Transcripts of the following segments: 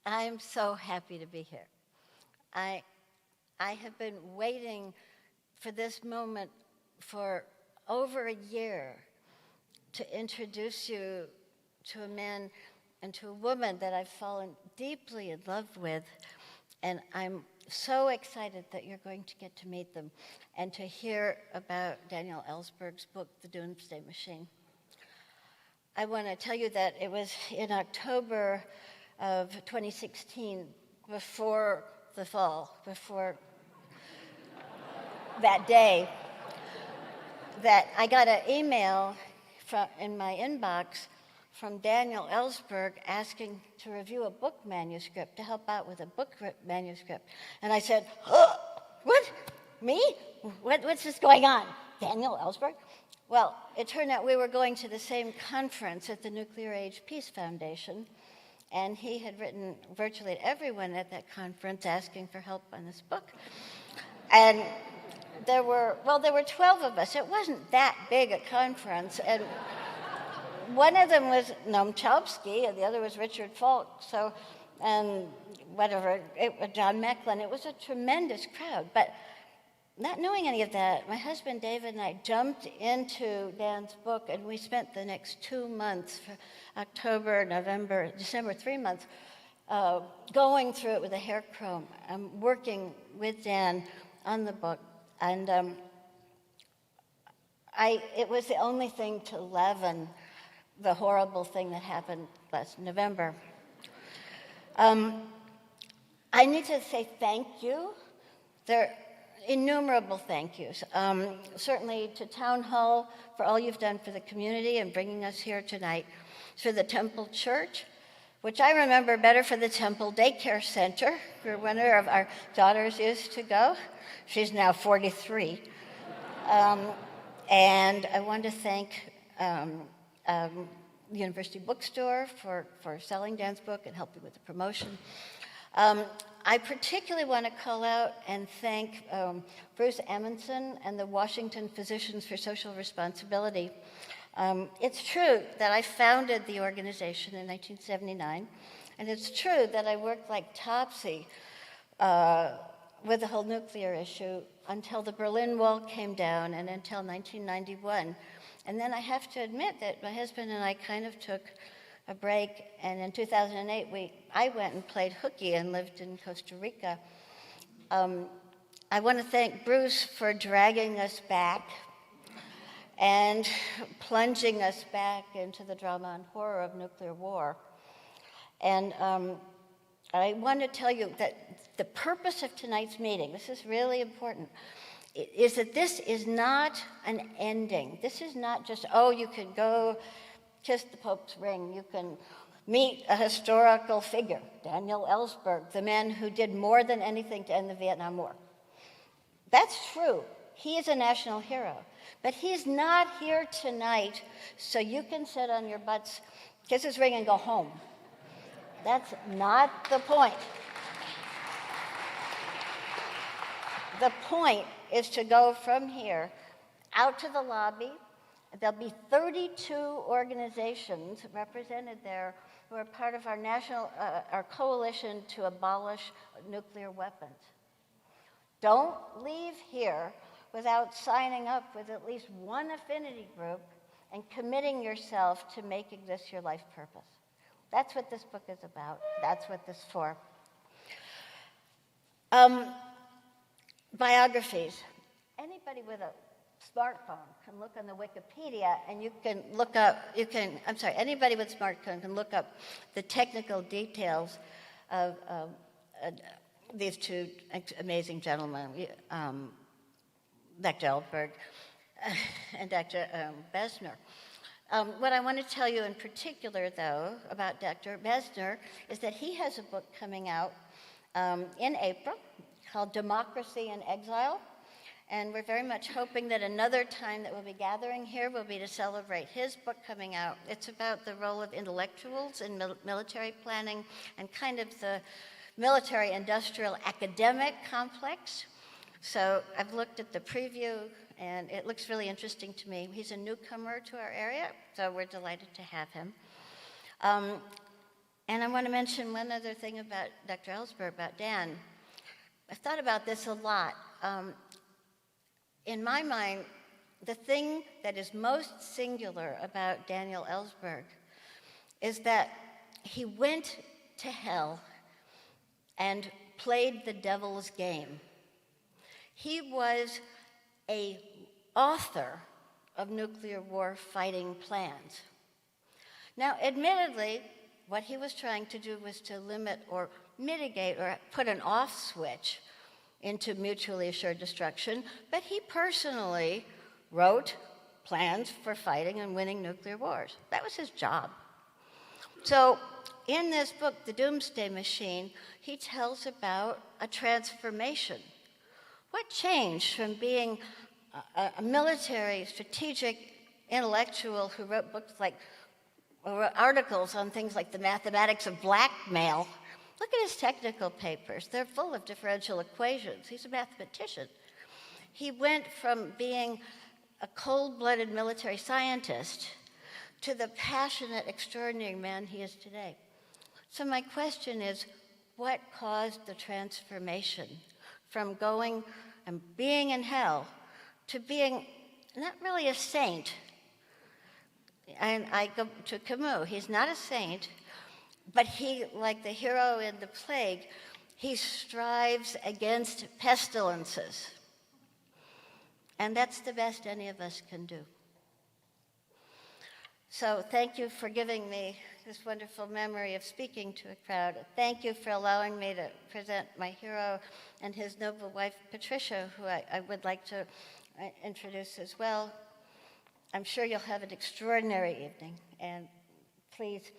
I'm so happy to be here. I have been waiting for this moment for over a year to introduce you to a man and to a woman that I've fallen deeply in love with, and I'm so excited that you're going to get to meet them and to hear about Daniel Ellsberg's book, The Doomsday Machine. I want to tell you that it was in October of 2016, before the fall, before that day, that I got an email in my inbox from Daniel Ellsberg asking to review a book manuscript, to help out with a book manuscript. And I said, oh, what? Me? What's this going on? Daniel Ellsberg? Well, it turned out we were going to the same conference at the Nuclear Age Peace Foundation, and he had written virtually everyone at that conference asking for help on this book. And there were 12 of us. It wasn't that big a conference, and one of them was Noam Chomsky, and the other was Richard Falk, and John Mecklin. It was a tremendous crowd, but not knowing any of that, my husband David and I jumped into Dan's book, and we spent the next 2 months, October, November, December, 3 months, going through it with a hair comb, working with Dan on the book. And it was the only thing to leaven the horrible thing that happened last November. I need to say thank you. There are innumerable thank yous. Certainly to Town Hall for all you've done for the community and bringing us here tonight. For the Temple Church, which I remember better for the Temple Daycare Center, where one of our daughters used to go. She's now 43. And I want to thank the University Bookstore for selling Dan's book and helping with the promotion. I particularly want to call out and thank Bruce Amundsen and the Washington Physicians for Social Responsibility. It's true that I founded the organization in 1979, and it's true that I worked like Topsy with the whole nuclear issue until the Berlin Wall came down and until 1991. And then I have to admit that my husband and I kind of took a break, and in 2008 I went and played hooky and lived in Costa Rica. I want to thank Bruce for dragging us back and plunging us back into the drama and horror of nuclear war. And I want to tell you that the purpose of tonight's meeting, this is really important, is that this is not an ending. This is not just, you can go kiss the Pope's ring, you can meet a historical figure, Daniel Ellsberg, the man who did more than anything to end the Vietnam War. That's true. He is a national hero. But he's not here tonight so you can sit on your butts, kiss his ring, and go home. That's not the point. The point is to go from here out to the lobby. There'll be 32 organizations represented there who are part of our coalition to abolish nuclear weapons. Don't leave here without signing up with at least one affinity group and committing yourself to making this your life purpose. That's what this book is about. That's what this is for. Biographies. Anybody with a smartphone can look on the Wikipedia, and you can look up, anybody with a smartphone can look up the technical details of these two amazing gentlemen, Dr. Ellsberg and Dr. Bessner. What I want to tell you in particular, though, about Dr. Bessner is that he has a book coming out in April called Democracy in Exile. And we're very much hoping that another time that we'll be gathering here will be to celebrate his book coming out. It's about the role of intellectuals in military planning and kind of the military-industrial academic complex. So I've looked at the preview, and it looks really interesting to me. He's a newcomer to our area, so we're delighted to have him. And I want to mention one other thing about Dr. Ellsberg, about Dan. I've thought about this a lot. In my mind, the thing that is most singular about Daniel Ellsberg is that he went to hell and played the devil's game. He was an author of nuclear war fighting plans. Now, admittedly, what he was trying to do was to limit or mitigate or put an off switch into mutually assured destruction, but he personally wrote plans for fighting and winning nuclear wars. That was his job. So in this book, The Doomsday Machine, he tells about a transformation. What changed from being a military, strategic intellectual who wrote books like, or wrote articles on things like the mathematics of blackmail? Look at his technical papers. They're full of differential equations. He's a mathematician. He went from being a cold-blooded military scientist to the passionate, extraordinary man he is today. So my question is, what caused the transformation from going and being in hell to being not really a saint? And I go to Camus. He's not a saint, but he, like the hero in The Plague, he strives against pestilences. And that's the best any of us can do. So thank you for giving me this wonderful memory of speaking to a crowd. Thank you for allowing me to present my hero and his noble wife, Patricia, who I would like to introduce as well. I'm sure you'll have an extraordinary evening, and please,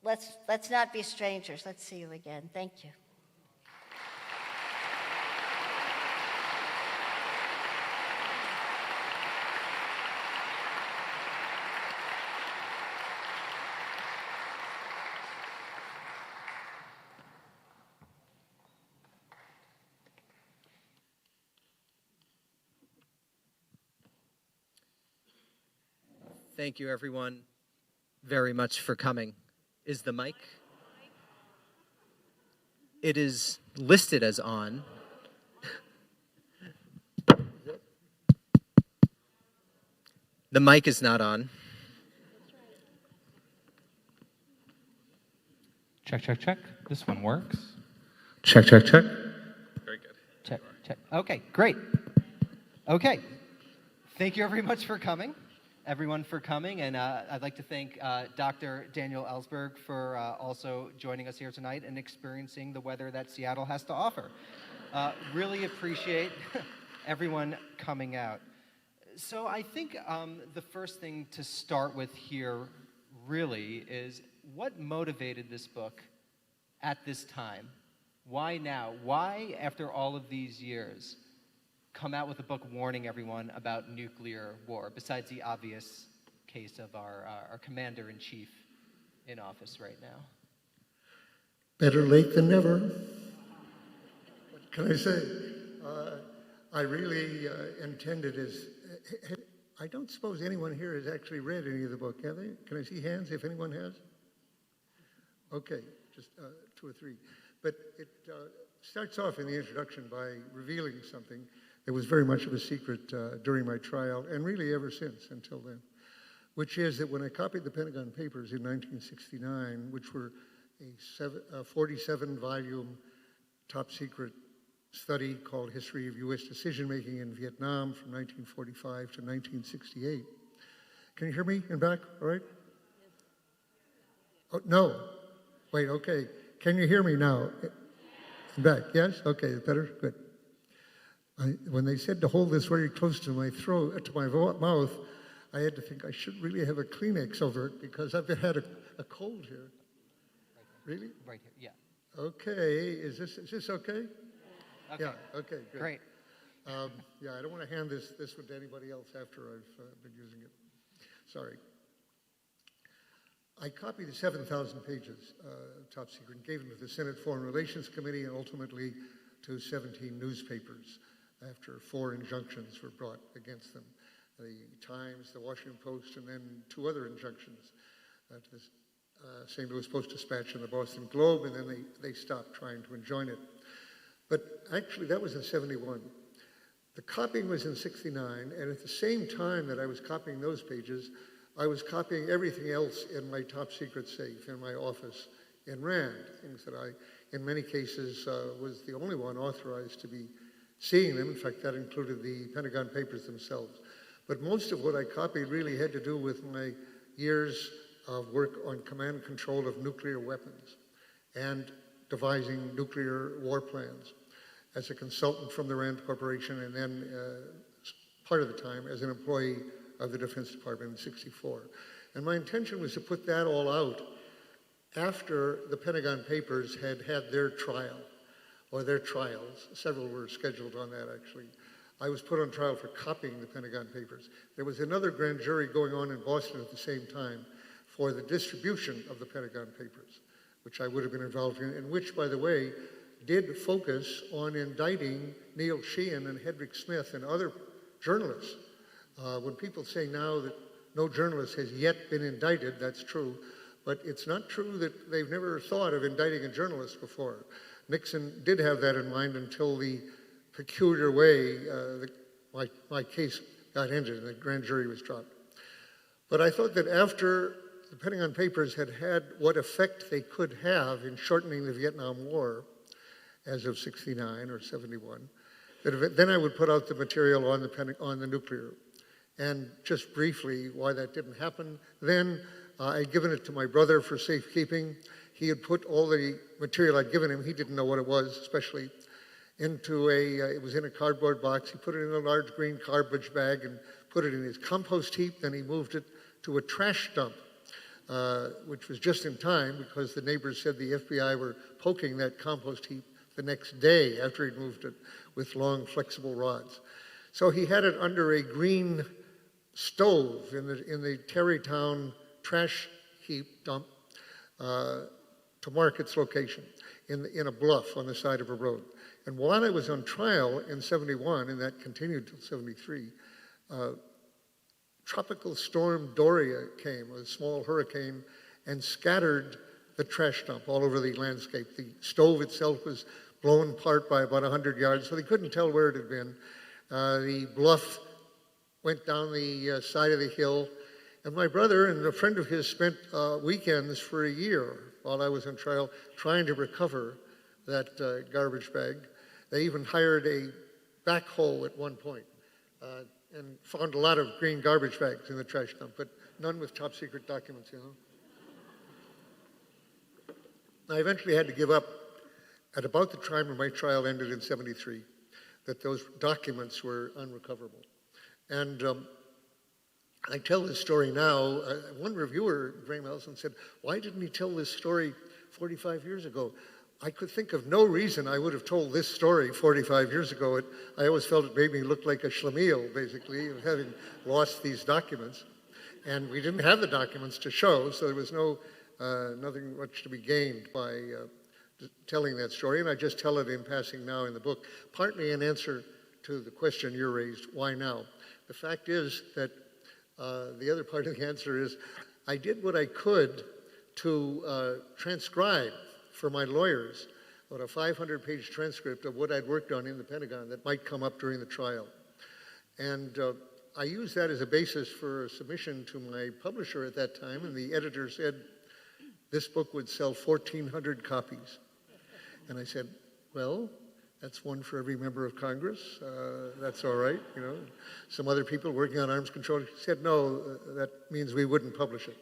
let's not be strangers. Let's see you again. Thank you. Thank you, everyone, very much for coming. Is the mic? It is listed as on. The mic is not on. Check, check, check. This one works. Check, check, check. Very good. Check, check. Okay, great. Okay. Thank you very much for coming. Everyone for coming, and I'd like to thank Dr. Daniel Ellsberg for also joining us here tonight and experiencing the weather that Seattle has to offer. Really appreciate everyone coming out. So I think the first thing to start with here really is what motivated this book at this time? Why now? Why, after all of these years, come out with a book warning everyone about nuclear war, besides the obvious case of our commander-in-chief in office right now? Better late than never. What can I say? I really intended as... I don't suppose anyone here has actually read any of the book, have they? Can I see hands if anyone has? Okay, just 2 or 3. But it starts off in the introduction by revealing something that was very much of a secret during my trial, and really ever since until then, which is that when I copied the Pentagon Papers in 1969, which were a 47-volume top-secret study called History of U.S. Decision-Making in Vietnam from 1945 to 1968. Can you hear me in back, all right? Oh, no. Wait, okay. Can you hear me now? In back, yes? Okay, better? Good. When they said to hold this very close to my throat, to my mouth, I had to think I should really have a Kleenex over it because I've had a cold here. Really? Right here, yeah. Okay, is this okay? Okay. Yeah, okay, good. Great. Yeah, I don't want to hand this one to anybody else after I've been using it. Sorry. I copied the 7,000 pages, top secret, and gave them to the Senate Foreign Relations Committee and ultimately to 17 newspapers after 4 injunctions were brought against them. The Times, the Washington Post, and then 2 other injunctions. St. Louis Post-Dispatch and the Boston Globe, and then they stopped trying to enjoin it. But actually, that was in 71. The copying was in 69, and at the same time that I was copying those pages, I was copying everything else in my top secret safe in my office in RAND, things that I, in many cases, was the only one authorized to be seeing them. In fact, that included the Pentagon Papers themselves. But most of what I copied really had to do with my years of work on command and control of nuclear weapons and devising nuclear war plans as a consultant from the RAND Corporation, and then part of the time as an employee of the Defense Department in '64. And my intention was to put that all out after the Pentagon Papers had had their trial, or their trials. Several were scheduled on that, actually. I was put on trial for copying the Pentagon Papers. There was another grand jury going on in Boston at the same time for the distribution of the Pentagon Papers, which I would have been involved in, and which, by the way, did focus on indicting Neil Sheehan and Hedrick Smith and other journalists. When people say now that no journalist has yet been indicted, that's true, but it's not true that they've never thought of indicting a journalist before. Nixon did have that in mind until the peculiar way my case got ended and the grand jury was dropped. But I thought that after the Pentagon Papers had had what effect they could have in shortening the Vietnam War as of 69 or 71, that then I would put out the material on the nuclear. And just briefly, why that didn't happen. Then I'd given it to my brother for safekeeping. He had put all the material I'd given him, he didn't know what it was, especially, into it was in a cardboard box. He put it in a large green garbage bag and put it in his compost heap. Then he moved it to a trash dump, which was just in time because the neighbors said the FBI were poking that compost heap the next day after he'd moved it with long, flexible rods. So he had it under a green stove in the Terrytown trash heap dump to mark its location in a bluff on the side of a road. And while I was on trial in 71, and that continued till 73, Tropical Storm Doria came, a small hurricane, and scattered the trash dump all over the landscape. The stove itself was blown apart by about 100 yards, so they couldn't tell where it had been. The bluff went down the side of the hill, and my brother and a friend of his spent weekends for a year while I was on trial trying to recover that garbage bag. They even hired a backhoe at one point and found a lot of green garbage bags in the trash dump, but none with top secret documents, you know. I eventually had to give up at about the time when my trial ended in 73, that those documents were unrecoverable. And I tell this story now. One reviewer, Graham Ellison, said, "Why didn't he tell this story 45 years ago?" I could think of no reason I would have told this story 45 years ago. I always felt it made me look like a schlemiel, basically, of having lost these documents. And we didn't have the documents to show, so there was nothing much to be gained by telling that story. And I just tell it in passing now in the book, partly in answer to the question you raised, why now? The fact is that the other part of the answer is I did what I could to transcribe for my lawyers about a 500-page transcript of what I'd worked on in the Pentagon that might come up during the trial. And I used that as a basis for a submission to my publisher at that time, and the editor said this book would sell 1,400 copies. And I said, well, that's one for every member of Congress. That's all right, you know. Some other people working on arms control said, no, that means we wouldn't publish it.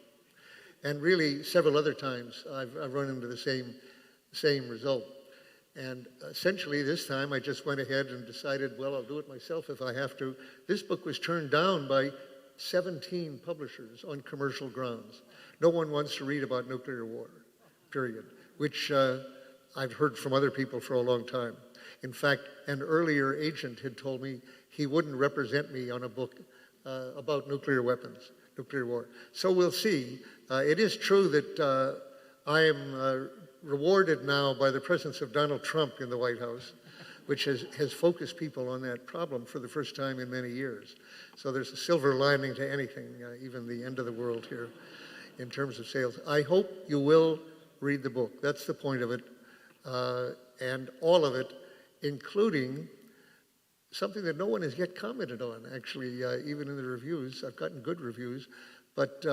And really, several other times, I've run into the same result. And essentially, this time, I just went ahead and decided, well, I'll do it myself if I have to. This book was turned down by 17 publishers on commercial grounds. No one wants to read about nuclear war, period, which I've heard from other people for a long time. In fact, an earlier agent had told me he wouldn't represent me on a book about nuclear weapons, nuclear war. So we'll see. It is true that I am rewarded now by the presence of Donald Trump in the White House, which has focused people on that problem for the first time in many years. So there's a silver lining to anything, even the end of the world here in terms of sales. I hope you will read the book. That's the point of it. And all of it, including something that no one has yet commented on, actually, even in the reviews. I've gotten good reviews, but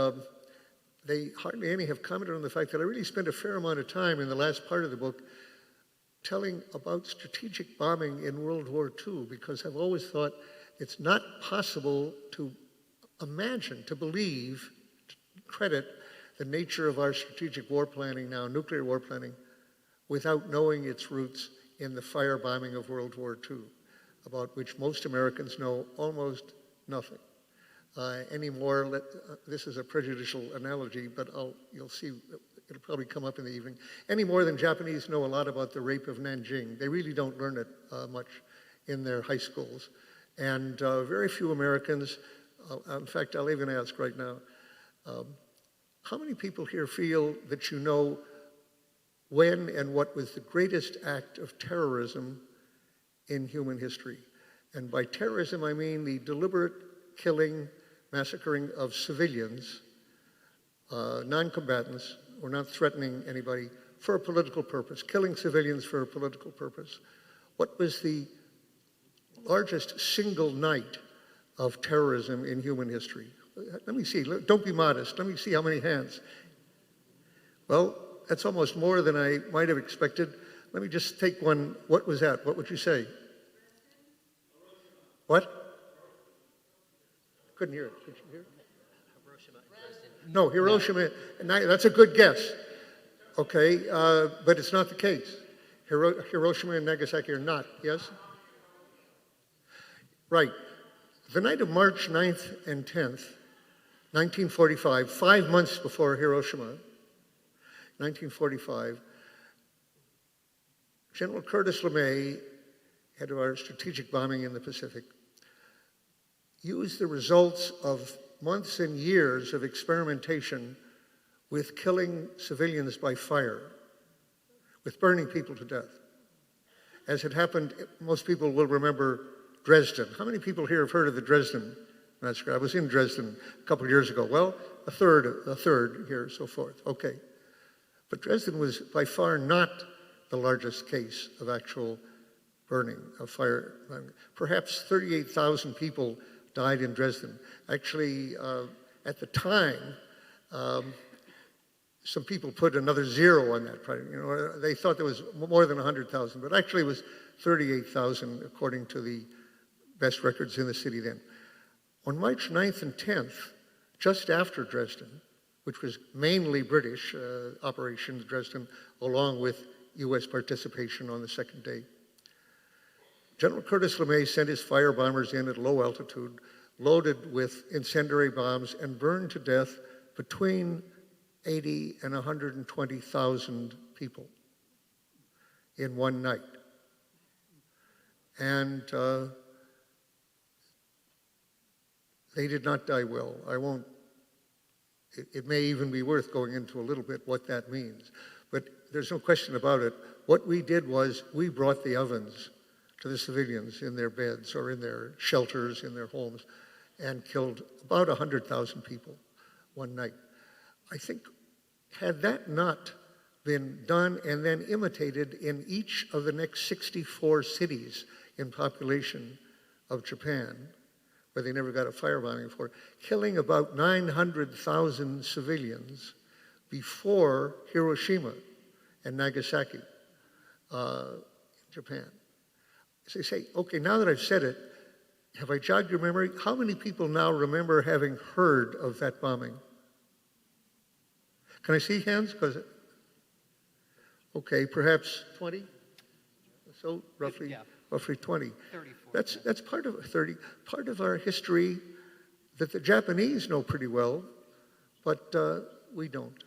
they hardly any have commented on the fact that I really spent a fair amount of time in the last part of the book telling about strategic bombing in World War II, because I've always thought it's not possible to imagine, to believe, to credit the nature of our strategic war planning now, nuclear war planning, without knowing its roots in the firebombing of World War II, about which most Americans know almost nothing. Anymore, this is a prejudicial analogy, but you'll see, it'll probably come up in the evening. Any more than Japanese know a lot about the rape of Nanjing. They really don't learn it much in their high schools. And very few Americans, in fact, I'll even ask right now, how many people here feel that you know when and what was the greatest act of terrorism in human history? And by terrorism, I mean the deliberate killing, massacring of civilians, non-combatants. We're not threatening anybody, for a political purpose, killing civilians for a political purpose. What was the largest single night of terrorism in human history? Let me see. Don't be modest. Let me see how many hands. Well, that's almost more than I might have expected. Let me just take one. What was that? What would you say? What? Couldn't hear it. Could you hear it? No, Hiroshima. That's a good guess. Okay, but it's not the case. Hiroshima and Nagasaki are not, yes? Right. The night of March 9th and 10th, 1945, 5 months before Hiroshima, 1945, General Curtis LeMay, head of our strategic bombing in the Pacific, used the results of months and years of experimentation with killing civilians by fire, with burning people to death. As it happened, most people will remember Dresden. How many people here have heard of the Dresden massacre? I was in Dresden a couple of years ago. Well, a third here, so forth. Okay. But Dresden was by far not the largest case of actual burning, of fire. Perhaps 38,000 people died in Dresden. Actually, at the time, some people put another zero on that. You know, they thought there was more than 100,000, but actually it was 38,000 according to the best records in the city then. On March 9th and 10th, just after Dresden, which was mainly British operations, Dresden, along with U.S. participation on the second day, General Curtis LeMay sent his firebombers in at low altitude, loaded with incendiary bombs, and burned to death between 80 and 120,000 people in one night. And they did not die well. It may even be worth going into a little bit what that means. But there's no question about it. What we did was we brought the ovens to the civilians in their beds or in their shelters, in their homes, and killed about 100,000 people one night. I think had that not been done and then imitated in each of the next 64 cities in population of Japan, where they never got a firebombing before, killing about 900,000 civilians before Hiroshima and Nagasaki, Japan. So you say, okay, now that I've said it, have I jogged your memory? How many people now remember having heard of that bombing? Can I see hands? Okay, perhaps 20? So roughly, Yeah. roughly 20. 34. That's part of 30. Part of our history that the Japanese know pretty well, but we don't.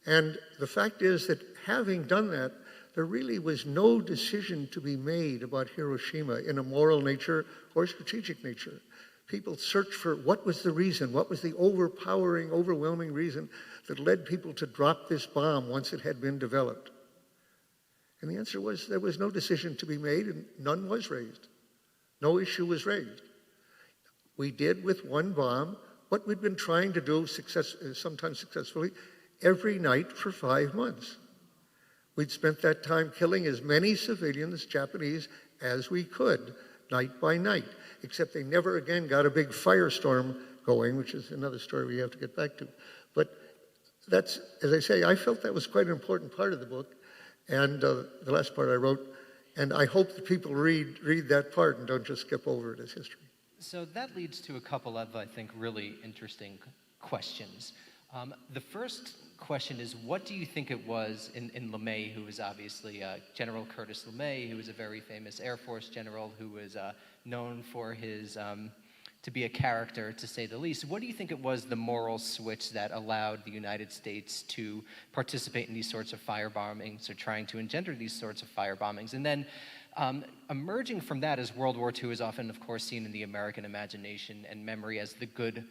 And the fact is that having done that, there really was no decision to be made about Hiroshima in a moral nature or strategic nature. People searched for what was the reason, what was the overpowering, overwhelming reason that led people to drop this bomb once it had been developed. And the answer was there was no decision to be made and none was raised. No issue was raised. We did with one bomb what we'd been trying to do, sometimes successfully, every night for 5 months. We'd spent that time killing as many civilians, Japanese, as we could, night by night, except they never again got a big firestorm going, which is another story we have to get back to. But that's, as I say, I felt that was quite an important part of the book, and the last part I wrote, and I hope that people read that part and don't just skip over it as history. So that leads to a couple of, I think, really interesting questions. The first question is, what do you think it was in LeMay, who was obviously General Curtis LeMay, who was a very famous Air Force general who was known for his, to be a character, to say the least. What do you think it was, the moral switch that allowed the United States to participate in these sorts of firebombings, or trying to engender these sorts of firebombings? And then emerging from that, as World War II is often, of course, seen in the American imagination and memory as the good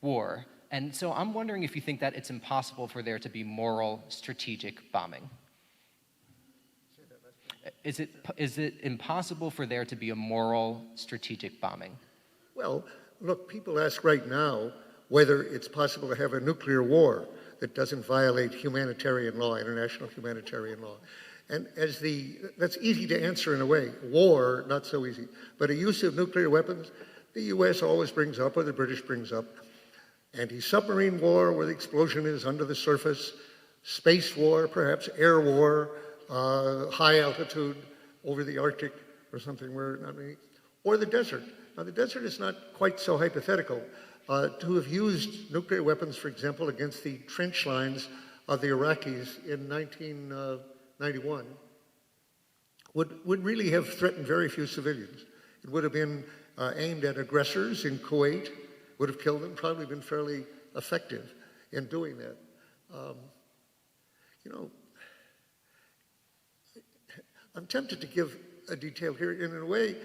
war. And so I'm wondering if you think that it's impossible for there to be moral strategic bombing. Is it impossible for there to be a moral strategic bombing? Well, look, people ask right now whether it's possible to have a nuclear war that doesn't violate humanitarian law, international humanitarian law. And that's easy to answer in a way. War, not so easy. But a use of nuclear weapons, the U.S. always brings up, or the British brings up, anti-submarine war, where the explosion is under the surface, space war, perhaps air war, high altitude over the Arctic or something where, or the desert. Now, the desert is not quite so hypothetical. To have used nuclear weapons, for example, against the trench lines of the Iraqis in 1991 would really have threatened very few civilians. It would have been aimed at aggressors in Kuwait, would have killed them, probably been fairly effective in doing that. I'm tempted to give a detail here. In a way,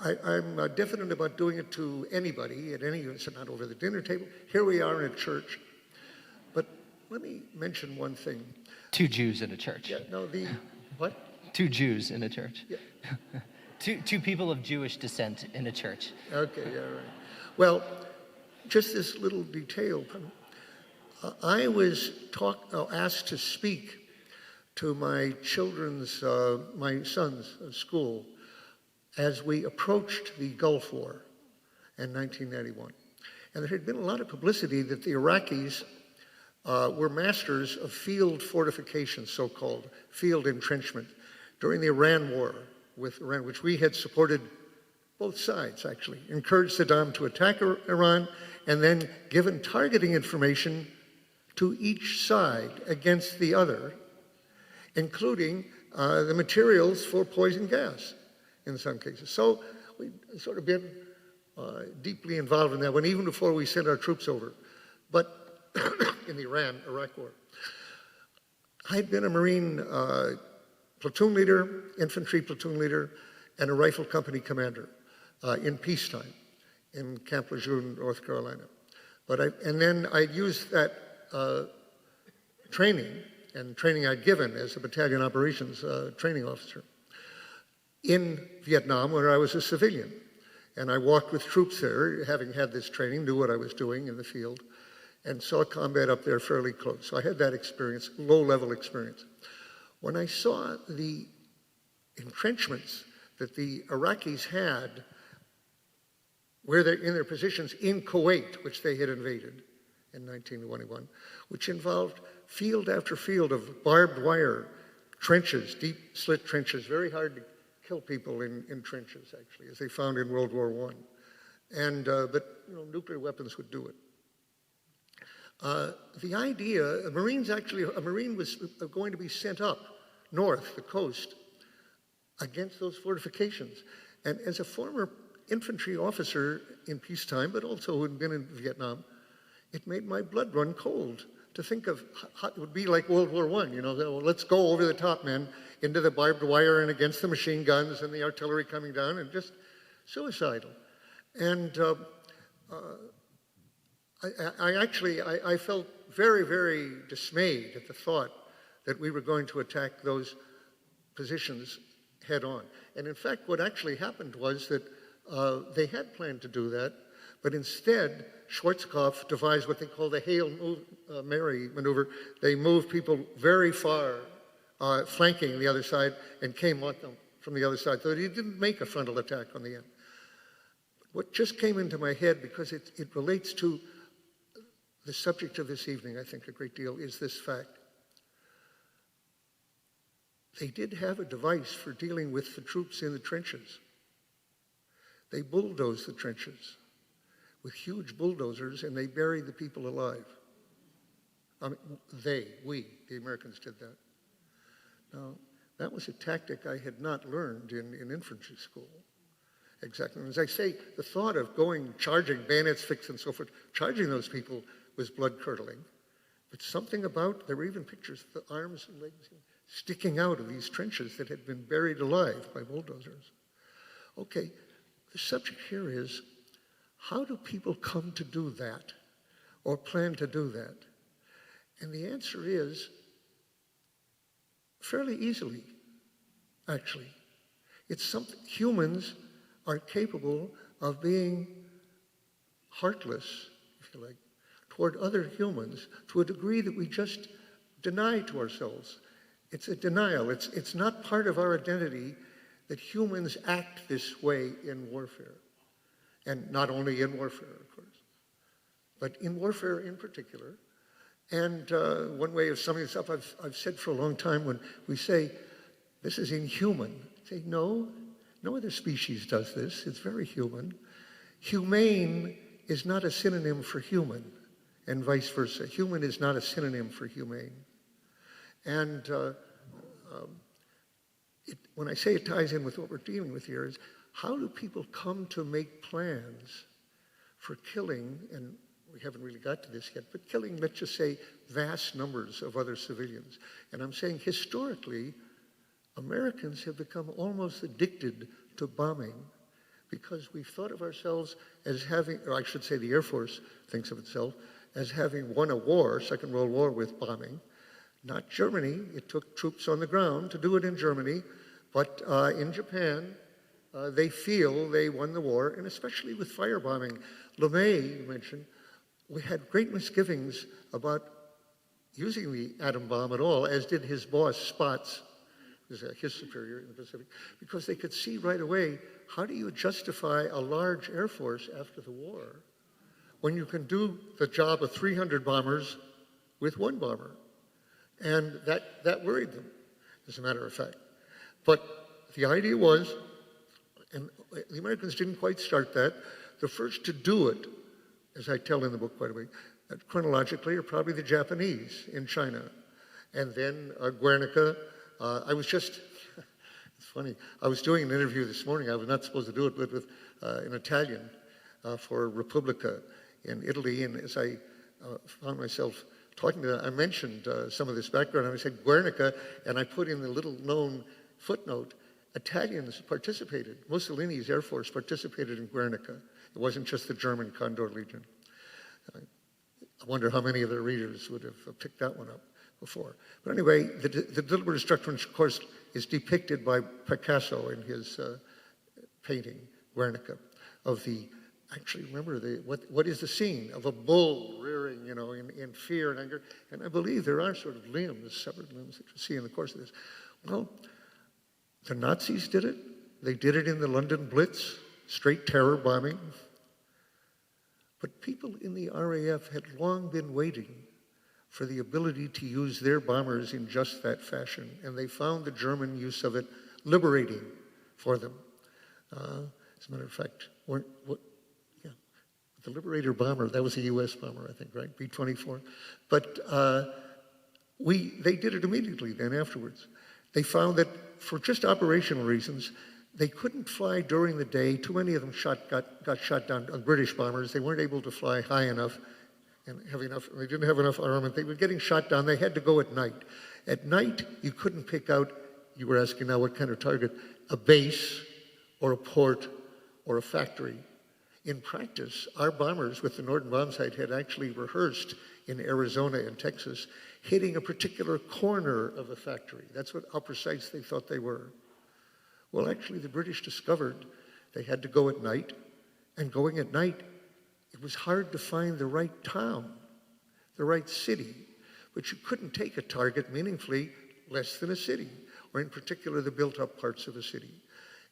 I'm diffident about doing it to anybody at any, so not over the dinner table. Here we are in a church. But let me mention one thing. 2 Jews in a church. Yeah, no, what? 2 Jews in a church. Yeah. two people of Jewish descent in a church. Okay, yeah, right. Well, just this little detail. I was asked to speak to my my son's school as we approached the Gulf War in 1991. And there had been a lot of publicity that the Iraqis were masters of field fortification, so-called field entrenchment, during the Iran War with Iran, which we had supported both sides, actually, encouraged Saddam to attack Iran, and then given targeting information to each side against the other, including the materials for poison gas in some cases. So we've sort of been deeply involved in that one, even before we sent our troops over. But in the Iran-Iraq War, I'd been a Marine platoon leader, infantry platoon leader, and a rifle company commander in peacetime in Camp Lejeune, North Carolina. And then I used that training I'd given as a battalion operations training officer in Vietnam, where I was a civilian. And I walked with troops there, having had this training, knew what I was doing in the field, and saw combat up there fairly close. So I had that experience, low-level experience. When I saw the entrenchments that the Iraqis had, where they're in their positions in Kuwait, which they had invaded in 1921, which involved field after field of barbed wire trenches, deep slit trenches, very hard to kill people in trenches, actually, as they found in World War I. But nuclear weapons would do it. The idea, a Marine was going to be sent up north, the coast, against those fortifications. And as a former infantry officer in peacetime, but also who had been in Vietnam, it made my blood run cold to think of how it would be like World War I. Well, let's go over the top, men, into the barbed wire and against the machine guns and the artillery coming down, and just suicidal. And I felt very, very dismayed at the thought that we were going to attack those positions head on. And in fact, what actually happened was that they had planned to do that, But instead, Schwarzkopf devised what they call the Hail Mary maneuver. They moved people very far, flanking the other side, and came at them from the other side. So he didn't make a frontal attack on the end. What just came into my head, because it relates to the subject of this evening, I think, a great deal, is this fact. They did have a device for dealing with the troops in the trenches. They bulldozed the trenches with huge bulldozers, and they buried the people alive. I mean, we, the Americans did that. Now, that was a tactic I had not learned in infantry school. Exactly. And as I say, the thought of going, charging, bayonets fixed and so forth, charging those people was blood-curdling. But something about, there were even pictures of the arms and legs sticking out of these trenches that had been buried alive by bulldozers. Okay, the subject here is, how do people come to do that or plan to do that? And the answer is fairly easily, actually. It's something humans are capable of being heartless, if you like, toward other humans to a degree that we just deny to ourselves. It's a denial. It's not part of our identity that humans act this way in warfare. And not only in warfare, of course, but in warfare in particular. And one way of summing this up, I've said for a long time, when we say, this is inhuman, say, no other species does this. It's very human. Humane is not a synonym for human, and vice versa. Human is not a synonym for humane. And when I say it ties in with what we're dealing with here, is how do people come to make plans for killing, and we haven't really got to this yet, but killing, let's just say, vast numbers of other civilians. And I'm saying historically, Americans have become almost addicted to bombing because we've thought of ourselves as having, or I should say the Air Force thinks of itself, as having won a war, Second World War, with bombing. Not Germany. It took troops on the ground to do it in Germany, but in Japan, they feel they won the war, and especially with firebombing. LeMay, you mentioned, we had great misgivings about using the atom bomb at all, as did his boss, Spaatz, who's his superior in the Pacific, because they could see right away, how do you justify a large Air Force after the war when you can do the job of 300 bombers with one bomber? And that worried them, as a matter of fact. But the idea was, and the Americans didn't quite start that, the first to do it, as I tell in the book quite a bit, chronologically, are probably the Japanese in China. And then Guernica. It's funny, I was doing an interview this morning, I was not supposed to do it, but with an Italian for Repubblica in Italy, and as I found myself talking to them, I mentioned some of this background, and I said Guernica, and I put in the little known footnote, Italians participated, Mussolini's Air Force participated in Guernica. It wasn't just the German Condor Legion. I wonder how many of their readers would have picked that one up before. But anyway, the deliberate destruction, of course, is depicted by Picasso in his painting, Guernica, of the, actually remember, what is the scene of a bull rearing, in fear and anger. And I believe there are sort of limbs, severed limbs that you see in the course of this. Well, the Nazis did it. They did it in the London Blitz, straight terror bombing. But people in the RAF had long been waiting for the ability to use their bombers in just that fashion, and they found the German use of it liberating for them. As a matter of fact, the Liberator bomber, that was a U.S. bomber, I think, right? B-24. But they did it immediately then afterwards. They found that for just operational reasons, they couldn't fly during the day. Too many of them got shot down, British bombers. They weren't able to fly high enough and have enough. They didn't have enough armament. They were getting shot down. They had to go at night. At night, you couldn't pick out, you were asking now what kind of target, a base or a port or a factory. In practice, our bombers with the Norden bombsight had actually rehearsed in Arizona and Texas, hitting a particular corner of a factory. That's how precise they thought they were. Well, actually, the British discovered they had to go at night, and going at night It was hard to find the right town, the right city, but you couldn't take a target meaningfully less than a city, or in particular the built-up parts of a city.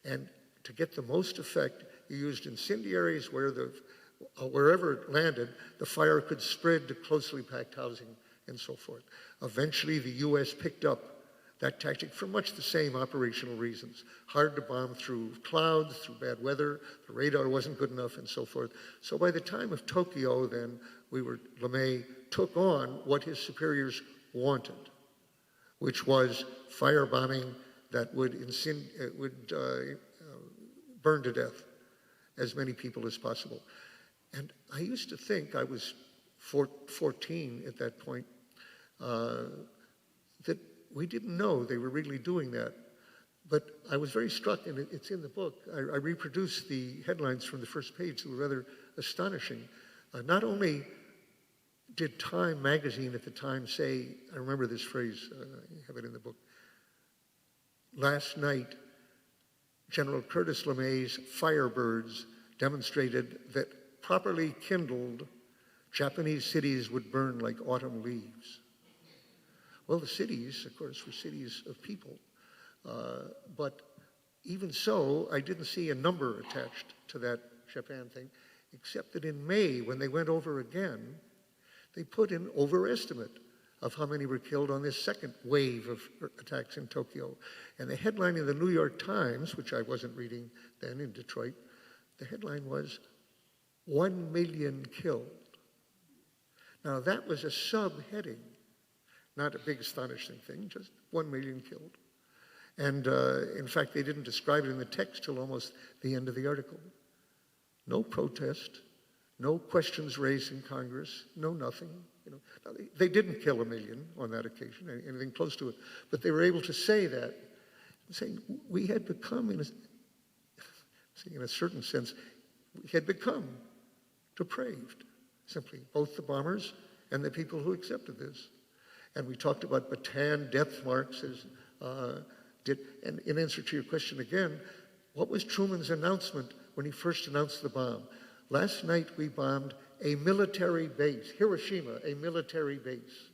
And to get the most effect, you used incendiaries wherever it landed, the fire could spread to closely packed housing and so forth. Eventually, the U.S. picked up that tactic for much the same operational reasons. Hard to bomb through clouds, through bad weather, the radar wasn't good enough, and so forth. So by the time of Tokyo, then, LeMay took on what his superiors wanted, which was firebombing that would burn to death as many people as possible. And I used to think, I was 14 at that point, that we didn't know they were really doing that. But I was very struck, and it's in the book. I reproduced the headlines from the first page that were rather astonishing. Not only did Time magazine at the time say, I remember this phrase, I have it in the book, last night, General Curtis LeMay's Firebirds demonstrated that properly kindled, Japanese cities would burn like autumn leaves. Well, the cities, of course, were cities of people. But even so, I didn't see a number attached to that Japan thing, except that in May, when they went over again, they put an overestimate of how many were killed on this second wave of attacks in Tokyo. And the headline in the New York Times, which I wasn't reading then in Detroit, the headline was, 1 million killed. Now that was a subheading, not a big astonishing thing, just 1 million killed. And in fact, they didn't describe it in the text till almost the end of the article. No protest, no questions raised in Congress, no nothing. Now, they didn't kill 1 million on that occasion, anything close to it, but they were able to say that, saying we had become, in a certain sense, we had become depraved, simply, both the bombers and the people who accepted this. And we talked about Bataan death marks and in answer to your question again, what was Truman's announcement when he first announced the bomb? Last night we bombed a military base, Hiroshima, a military base.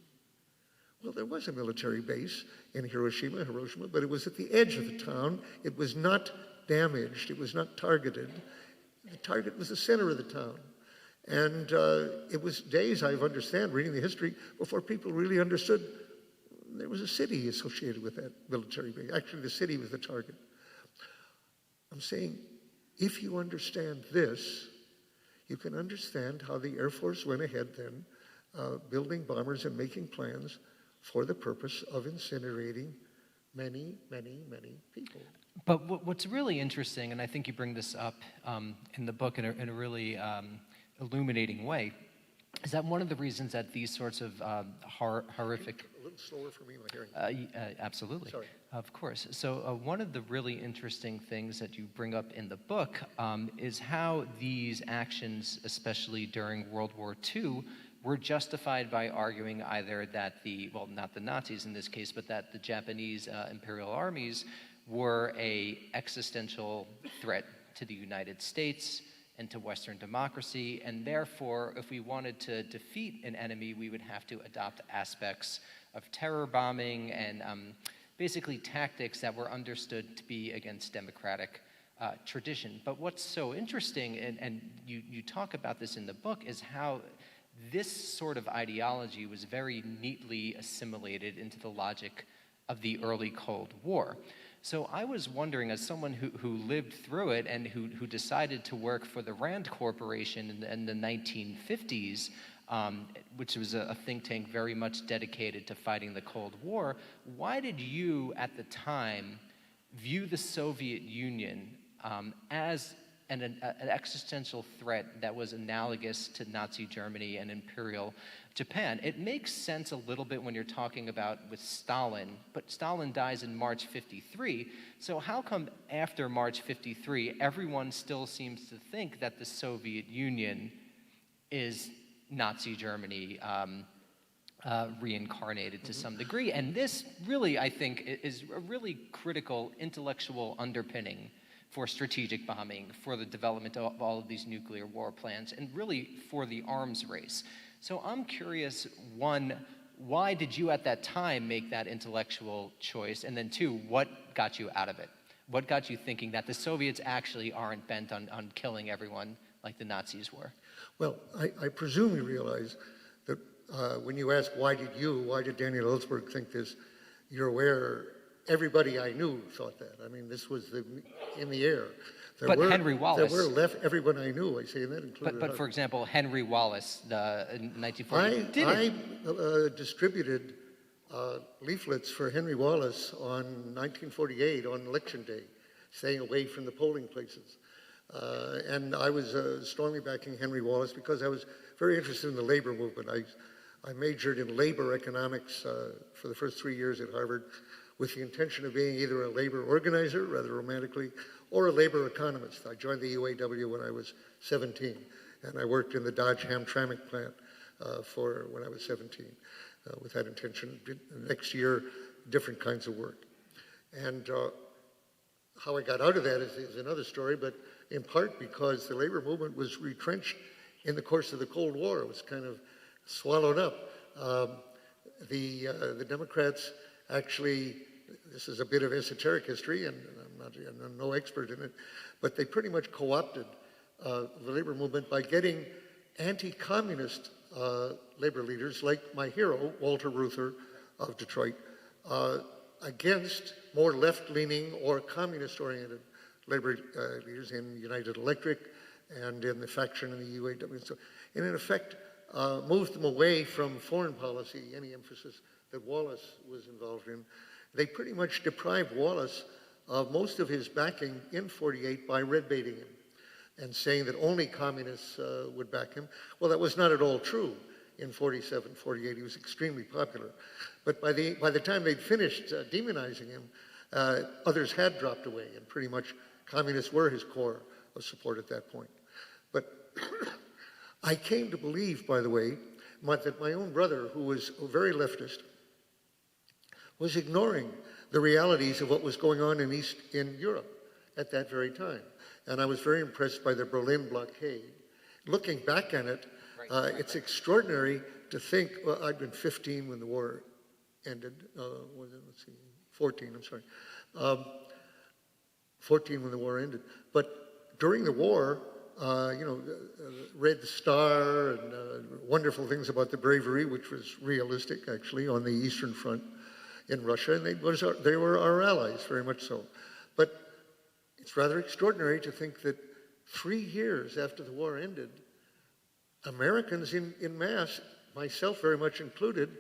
Well, there was a military base in Hiroshima, but it was at the edge of the town. It was not damaged. It was not targeted. The target was the center of the town. And it was days, I understand, reading the history, before people really understood there was a city associated with that military base. Actually, the city was the target. I'm saying, if you understand this, you can understand how the Air Force went ahead then, building bombers and making plans for the purpose of incinerating many, many, many people. But what's really interesting, and I think you bring this up in the book in a really illuminating way, is that one of the reasons that these sorts of horrific... A little slower for me, my hearing. Absolutely. Sorry. Of course. So one of the really interesting things that you bring up in the book is how these actions, especially during World War II, were justified by arguing either that not the Nazis in this case, but that the Japanese imperial armies were an existential threat to the United States and to Western democracy, and therefore, if we wanted to defeat an enemy, we would have to adopt aspects of terror bombing and basically tactics that were understood to be against democratic tradition. But what's so interesting, and you talk about this in the book, is how this sort of ideology was very neatly assimilated into the logic of the early Cold War. So I was wondering, as someone who lived through it and who decided to work for the Rand Corporation in the 1950s, which was a think tank very much dedicated to fighting the Cold War, why did you, at the time, view the Soviet Union as an existential threat that was analogous to Nazi Germany and Imperial Japan? It makes sense a little bit when you're talking about with Stalin, but Stalin dies in March 53, so how come after March 53 everyone still seems to think that the Soviet Union is Nazi Germany reincarnated to some degree? And this really, I think, is a really critical intellectual underpinning for strategic bombing, for the development of all of these nuclear war plans, and really for the arms race. So I'm curious, one, why did you at that time make that intellectual choice? And then two, what got you out of it? What got you thinking that the Soviets actually aren't bent on killing everyone like the Nazis were? Well, I presume you realize that when you ask why did Daniel Ellsberg think this, you're aware everybody I knew thought that. I mean, this was in the air. Henry Wallace. There were everyone I knew, I say, and that included. But for example, Henry Wallace, in 1940. I distributed leaflets for Henry Wallace on 1948 on Election Day, staying away from the polling places. And I was strongly backing Henry Wallace because I was very interested in the labor movement. I majored in labor economics for the first 3 years at Harvard with the intention of being either a labor organizer, rather romantically, or a labor economist. I joined the UAW when I was 17, and I worked in the Dodge Hamtramck plant when I was 17 with that intention. Next year, different kinds of work. And how I got out of that is another story, but in part because the labor movement was retrenched in the course of the Cold War. It was kind of swallowed up. The Democrats actually, this is a bit of esoteric history, and I'm no expert in it, but they pretty much co-opted the labor movement by getting anti-communist labor leaders like my hero, Walter Reuther of Detroit, against more left-leaning or communist-oriented labor leaders in United Electric and in the faction in the UAW. So, and in effect, moved them away from foreign policy, any emphasis that Wallace was involved in. They pretty much deprived Wallace of most of his backing in 48 by red baiting him and saying that only communists would back him. Well, that was not at all true. In 47, 48, he was extremely popular. But by the time they'd finished demonizing him, others had dropped away, and pretty much communists were his core of support at that point. But I came to believe, by the way, that my own brother, who was very leftist, was ignoring the realities of what was going on in Europe at that very time. And I was very impressed by the Berlin blockade. Looking back on it, it's extraordinary to think, well, I'd been 15 when the war ended. 14, I'm sorry. 14 when the war ended. But during the war, Red Star and wonderful things about the bravery, which was realistic, actually, on the Eastern Front in Russia, and they were our allies, very much so. But it's rather extraordinary to think that 3 years after the war ended, Americans in mass, myself very much included,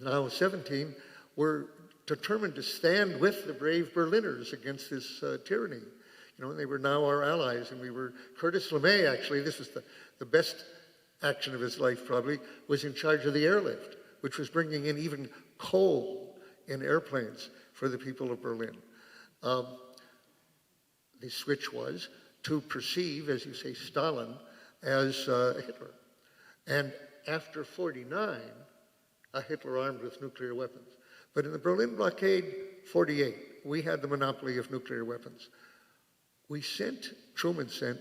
now 17, were determined to stand with the brave Berliners against this tyranny. And they were now our allies, and we were, Curtis LeMay, actually, this was the best action of his life probably, was in charge of the airlift, which was bringing in even coal in airplanes for the people of Berlin. The switch was to perceive, as you say, Stalin as a Hitler. And after 49, a Hitler armed with nuclear weapons. But in the Berlin blockade, 48, we had the monopoly of nuclear weapons. Truman sent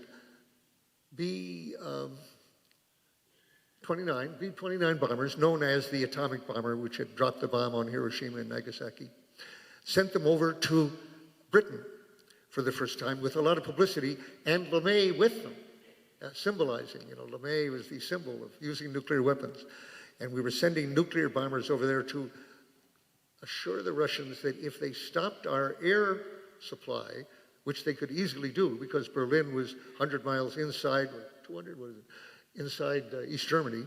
B-29 bombers, known as the atomic bomber, which had dropped the bomb on Hiroshima and Nagasaki, sent them over to Britain for the first time with a lot of publicity, and LeMay with them, symbolizing, LeMay was the symbol of using nuclear weapons. And we were sending nuclear bombers over there to assure the Russians that if they stopped our air supply, which they could easily do because Berlin was 100 miles inside, or 200, what is it, inside East Germany,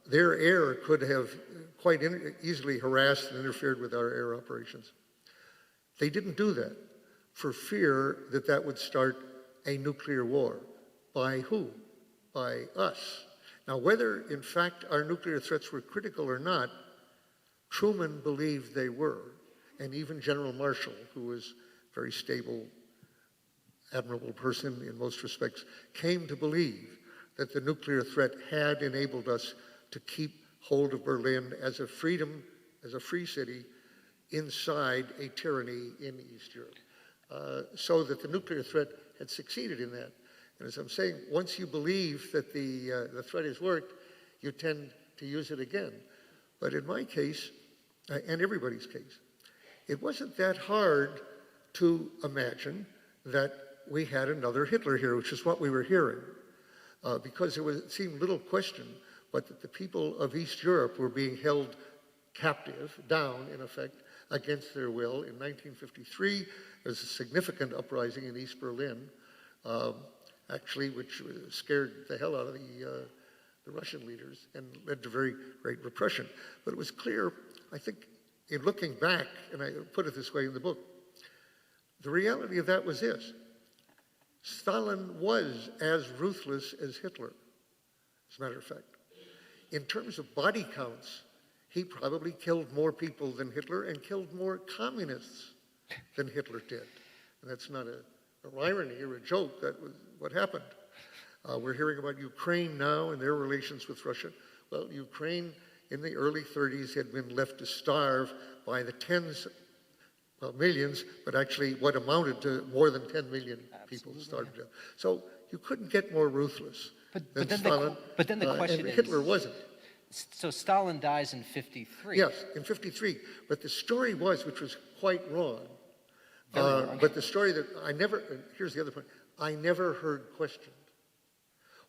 their air could have quite easily harassed and interfered with our air operations. They didn't do that for fear that that would start a nuclear war. By who? By us. Now, whether in fact our nuclear threats were critical or not, Truman believed they were, and even General Marshall, who was a very stable, admirable person in most respects, came to believe that the nuclear threat had enabled us to keep hold of Berlin as a free city inside a tyranny in East Europe. so that the nuclear threat had succeeded in that. And as I'm saying, once you believe that the threat has worked, you tend to use it again. But in my case, and everybody's case, it wasn't that hard to imagine that we had another Hitler here, which is what we were hearing, because it seemed little question but that the people of East Europe were being held captive, down in effect, against their will. In 1953, there was a significant uprising in East Berlin, actually, which scared the hell out of the Russian leaders and led to very great repression. But it was clear, I think, in looking back, and I put it this way in the book, the reality of that was this: Stalin was as ruthless as Hitler, as a matter of fact. In terms of body counts, he probably killed more people than Hitler and killed more communists than Hitler did. And that's not a irony or a joke, that was what happened. We're hearing about Ukraine now and their relations with Russia. Well, Ukraine in the early 30s had been left to starve by the tens of millions, but actually what amounted to more than 10 million people starved to death. So you couldn't get more ruthless than Stalin. But then the question and is, Hitler wasn't. So Stalin dies in 53. Yes, in 53. But the story was, which was quite wrong, Wrong. but the story that I never, here's the other point, I never heard questioned,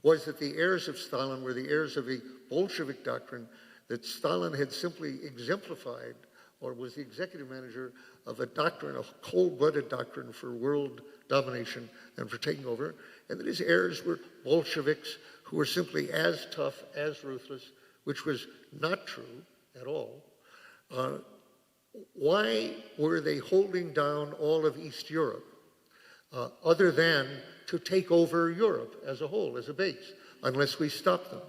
was that the heirs of Stalin were the heirs of a Bolshevik doctrine that Stalin had simply exemplified, or was the executive manager of a doctrine, a cold-blooded doctrine for world domination and for taking over, and that his heirs were Bolsheviks who were simply as tough, as ruthless, which was not true at all. Why were they holding down all of East Europe, other than to take over Europe as a whole, as a base, unless we stop them?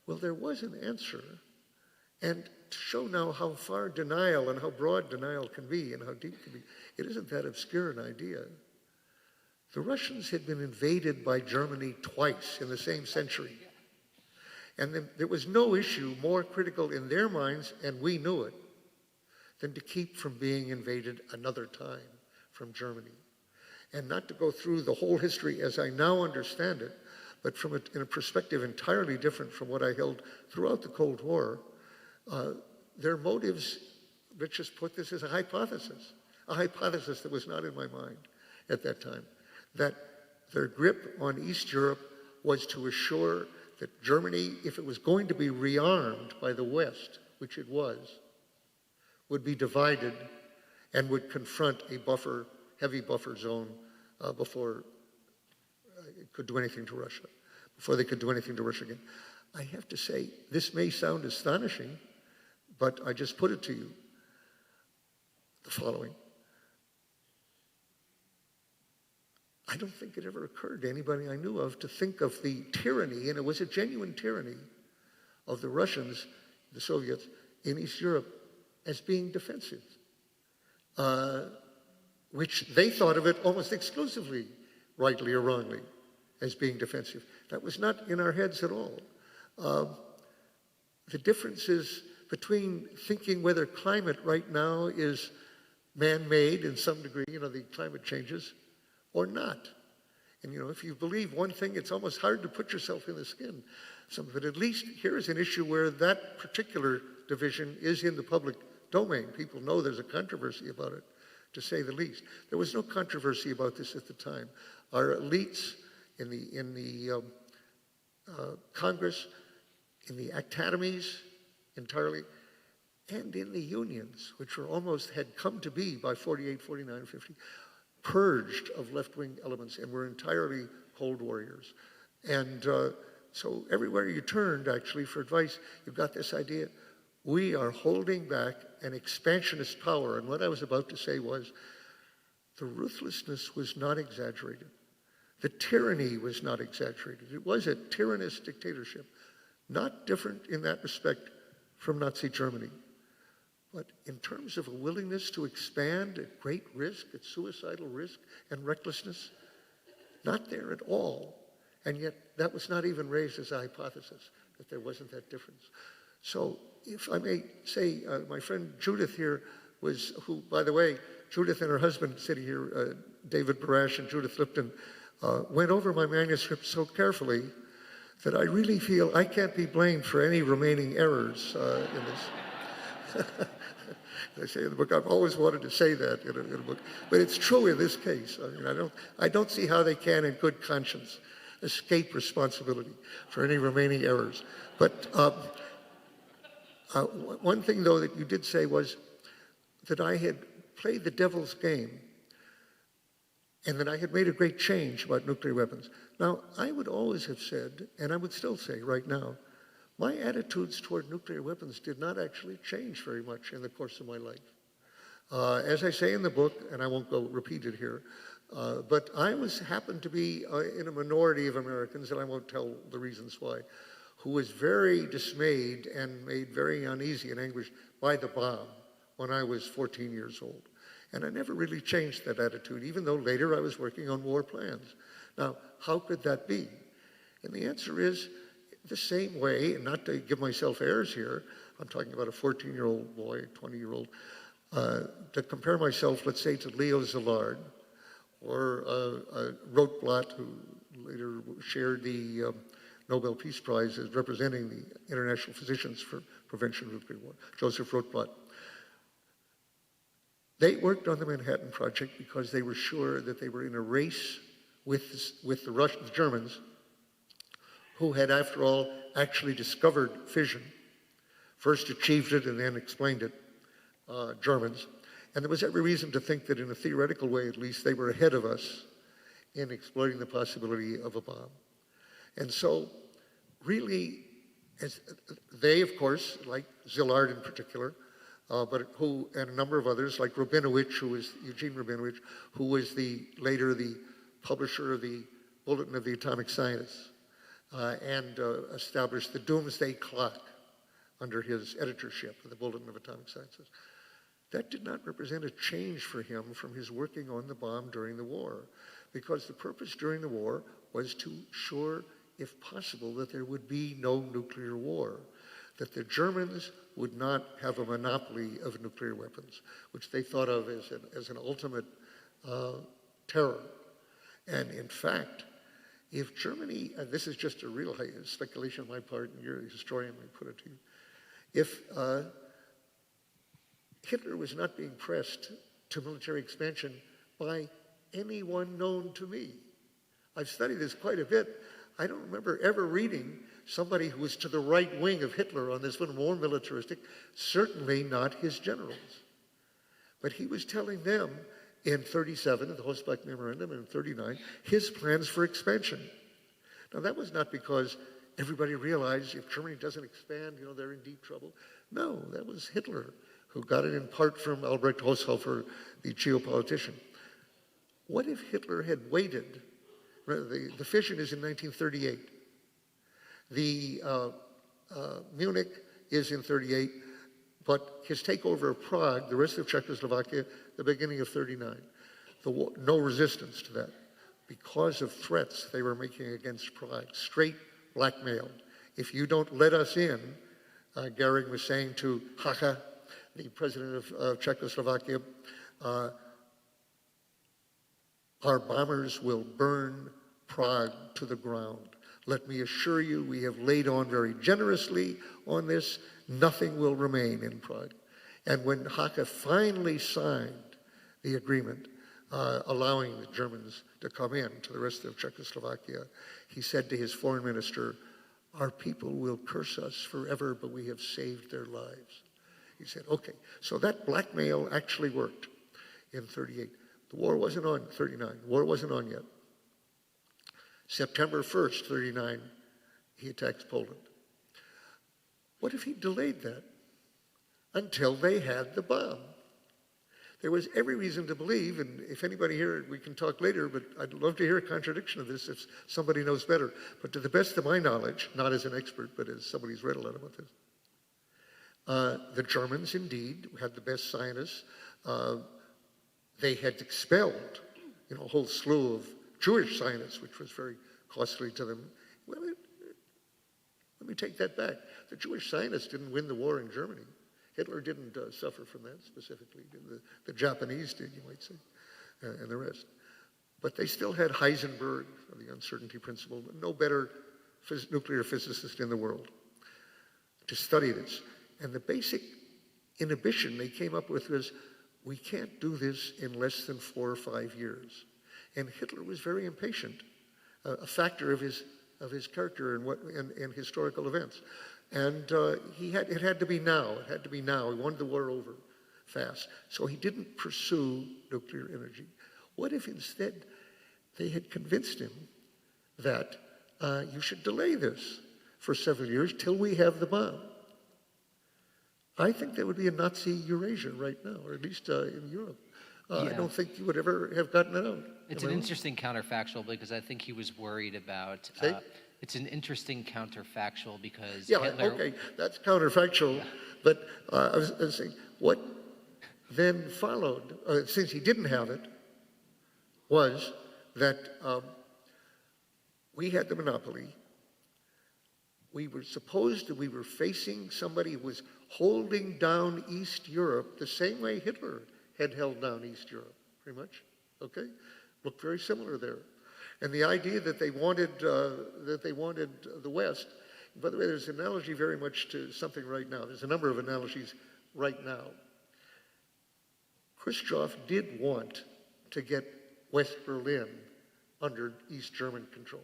Well, there was an answer. And to show now how far denial and how broad denial can be and how deep it can be, it isn't that obscure an idea. The Russians had been invaded by Germany twice in the same century. And there was no issue more critical in their minds, and we knew it, than to keep from being invaded another time from Germany. And not to go through the whole history as I now understand it, but from in a perspective entirely different from what I held throughout the Cold War, their motives, let's just put this as a hypothesis that was not in my mind at that time, that their grip on East Europe was to assure that Germany, if it was going to be rearmed by the West, which it was, would be divided and would confront a heavy buffer zone before it could do anything to Russia, before they could do anything to Russia again. I have to say, this may sound astonishing, but I just put it to you, the following. I don't think it ever occurred to anybody I knew of to think of the tyranny, and it was a genuine tyranny, of the Russians, the Soviets, in East Europe as being defensive, which they thought of it almost exclusively, rightly or wrongly, as being defensive. That was not in our heads at all. The differences between thinking whether climate right now is man-made in some degree, the climate changes, or not. And if you believe one thing, it's almost hard to put yourself in the skin. But at least here is an issue where that particular division is in the public domain. People know there's a controversy about it, to say the least. There was no controversy about this at the time. Our elites in the Congress, in the academies entirely, and in the unions, which were had come to be by 48, 49, 50, purged of left-wing elements and were entirely Cold Warriors. And so everywhere you turned, actually, for advice, you've got this idea, we are holding back an expansionist power. And what I was about to say was, the ruthlessness was not exaggerated. The tyranny was not exaggerated. It was a tyrannous dictatorship, not different in that respect from Nazi Germany. But in terms of a willingness to expand at great risk, at suicidal risk and recklessness, not there at all. And yet that was not even raised as a hypothesis, that there wasn't that difference. So if I may say, my friend Judith here who, by the way, Judith and her husband sitting here, David Barash and Judith Lipton, went over my manuscript so carefully that I really feel I can't be blamed for any remaining errors in this. I say in the book, I've always wanted to say that in a book, but it's true in this case. I mean, I don't see how they can, in good conscience, escape responsibility for any remaining errors. But one thing, though, that you did say was that I had played the devil's game and that I had made a great change about nuclear weapons. Now, I would always have said, and I would still say right now, my attitudes toward nuclear weapons did not actually change very much in the course of my life. As I say in the book, and I won't go repeat it here, but I happened to be in a minority of Americans, and I won't tell the reasons why, who was very dismayed and made very uneasy and anguished by the bomb when I was 14 years old. And I never really changed that attitude, even though later I was working on war plans. Now, how could that be? And the answer is the same way, and not to give myself airs here, I'm talking about a 14-year-old boy, a 20-year-old, to compare myself, let's say, to Leo Szilard, or Rotblat, who later shared the Nobel Peace Prize as representing the International Physicians for Prevention of Nuclear War, Joseph Rotblat. They worked on the Manhattan Project because they were sure that they were in a race with the Germans, who had, after all, actually discovered fission, first achieved it and then explained it, Germans. And there was every reason to think that in a theoretical way, at least, they were ahead of us in exploiting the possibility of a bomb. And so, really, as they, of course, like Szilard in particular, but who, and a number of others, like Rabinowitz, Eugene Rabinowitz, who was later the publisher of the Bulletin of the Atomic Scientists, and established the Doomsday Clock under his editorship of the Bulletin of Atomic Sciences. That did not represent a change for him from his working on the bomb during the war, because the purpose during the war was to ensure, if possible, that there would be no nuclear war, that the Germans would not have a monopoly of nuclear weapons, which they thought of as an ultimate terror. And in fact, if Germany, and this is just a real speculation on my part, and you're a historian, I put it to you, if Hitler was not being pressed to military expansion by anyone known to me. I've studied this quite a bit. I don't remember ever reading somebody who was to the right wing of Hitler on this one, more militaristic, certainly not his generals. But he was telling them in 37, in the Hosbach Memorandum, and in 39, his plans for expansion. Now, that was not because everybody realized if Germany doesn't expand, they're in deep trouble. No, that was Hitler, who got it in part from Albrecht Haushofer, the geopolitician. What if Hitler had waited? The fission is in 1938. The Munich is in 38, but his takeover of Prague, the rest of Czechoslovakia, the beginning of 39. No resistance to that because of threats they were making against Prague, straight blackmail. If you don't let us in, Goering was saying to Hacha, the president of Czechoslovakia, our bombers will burn Prague to the ground. Let me assure you, we have laid on very generously on this. Nothing will remain in Prague. And when Hacha finally signed the agreement allowing the Germans to come in to the rest of Czechoslovakia, he said to his foreign minister, our people will curse us forever, but we have saved their lives. He said, okay, so that blackmail actually worked in 38. The war wasn't on 39. The war wasn't on yet. September 1st, 39, he attacks Poland. What if he delayed that until they had the bomb? There was every reason to believe, and if anybody here, we can talk later, but I'd love to hear a contradiction of this if somebody knows better. But to the best of my knowledge, not as an expert, but as somebody who's read a lot about this, the Germans indeed had the best scientists. They had expelled, a whole slew of Jewish scientists, which was very costly to them. Well, let me take that back. The Jewish scientists didn't win the war in Germany. Hitler didn't suffer from that specifically. The Japanese did, you might say, and the rest. But they still had Heisenberg, the uncertainty principle, no better nuclear physicist in the world, to study this. And the basic inhibition they came up with was, we can't do this in less than 4 or 5 years. And Hitler was very impatient, a factor of his character and historical events. And it had to be now. It had to be now. He wanted the war over fast. So he didn't pursue nuclear energy. What if instead they had convinced him that you should delay this for several years till we have the bomb? I think there would be a Nazi Eurasia right now, or at least in Europe. I don't think you would ever have gotten it out. It's an interesting counterfactual because I think he was worried about. It's an interesting counterfactual because Hitler. Okay, that's counterfactual. Yeah. But I was saying, what then followed, since he didn't have it, was that we had the monopoly. We were facing somebody who was holding down East Europe the same way Hitler had held down East Europe, pretty much. Okay, looked very similar there. And the idea that they wanted the West. By the way, there's an analogy very much to something right now. There's a number of analogies right now. Khrushchev did want to get West Berlin under East German control.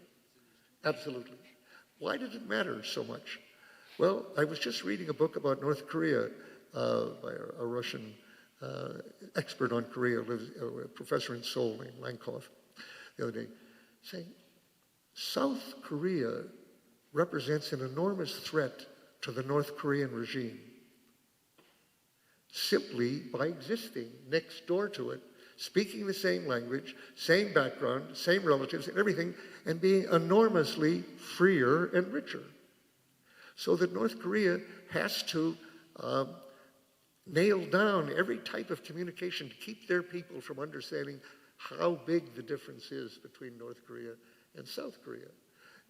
Absolutely. Why did it matter so much? Well, I was just reading a book about North Korea by a Russian expert on Korea, a professor in Seoul named Lankov, the other day, saying South Korea represents an enormous threat to the North Korean regime simply by existing next door to it, speaking the same language, same background, same relatives and everything, and being enormously freer and richer. So that North Korea has to nail down every type of communication to keep their people from understanding how big the difference is between North Korea and South Korea.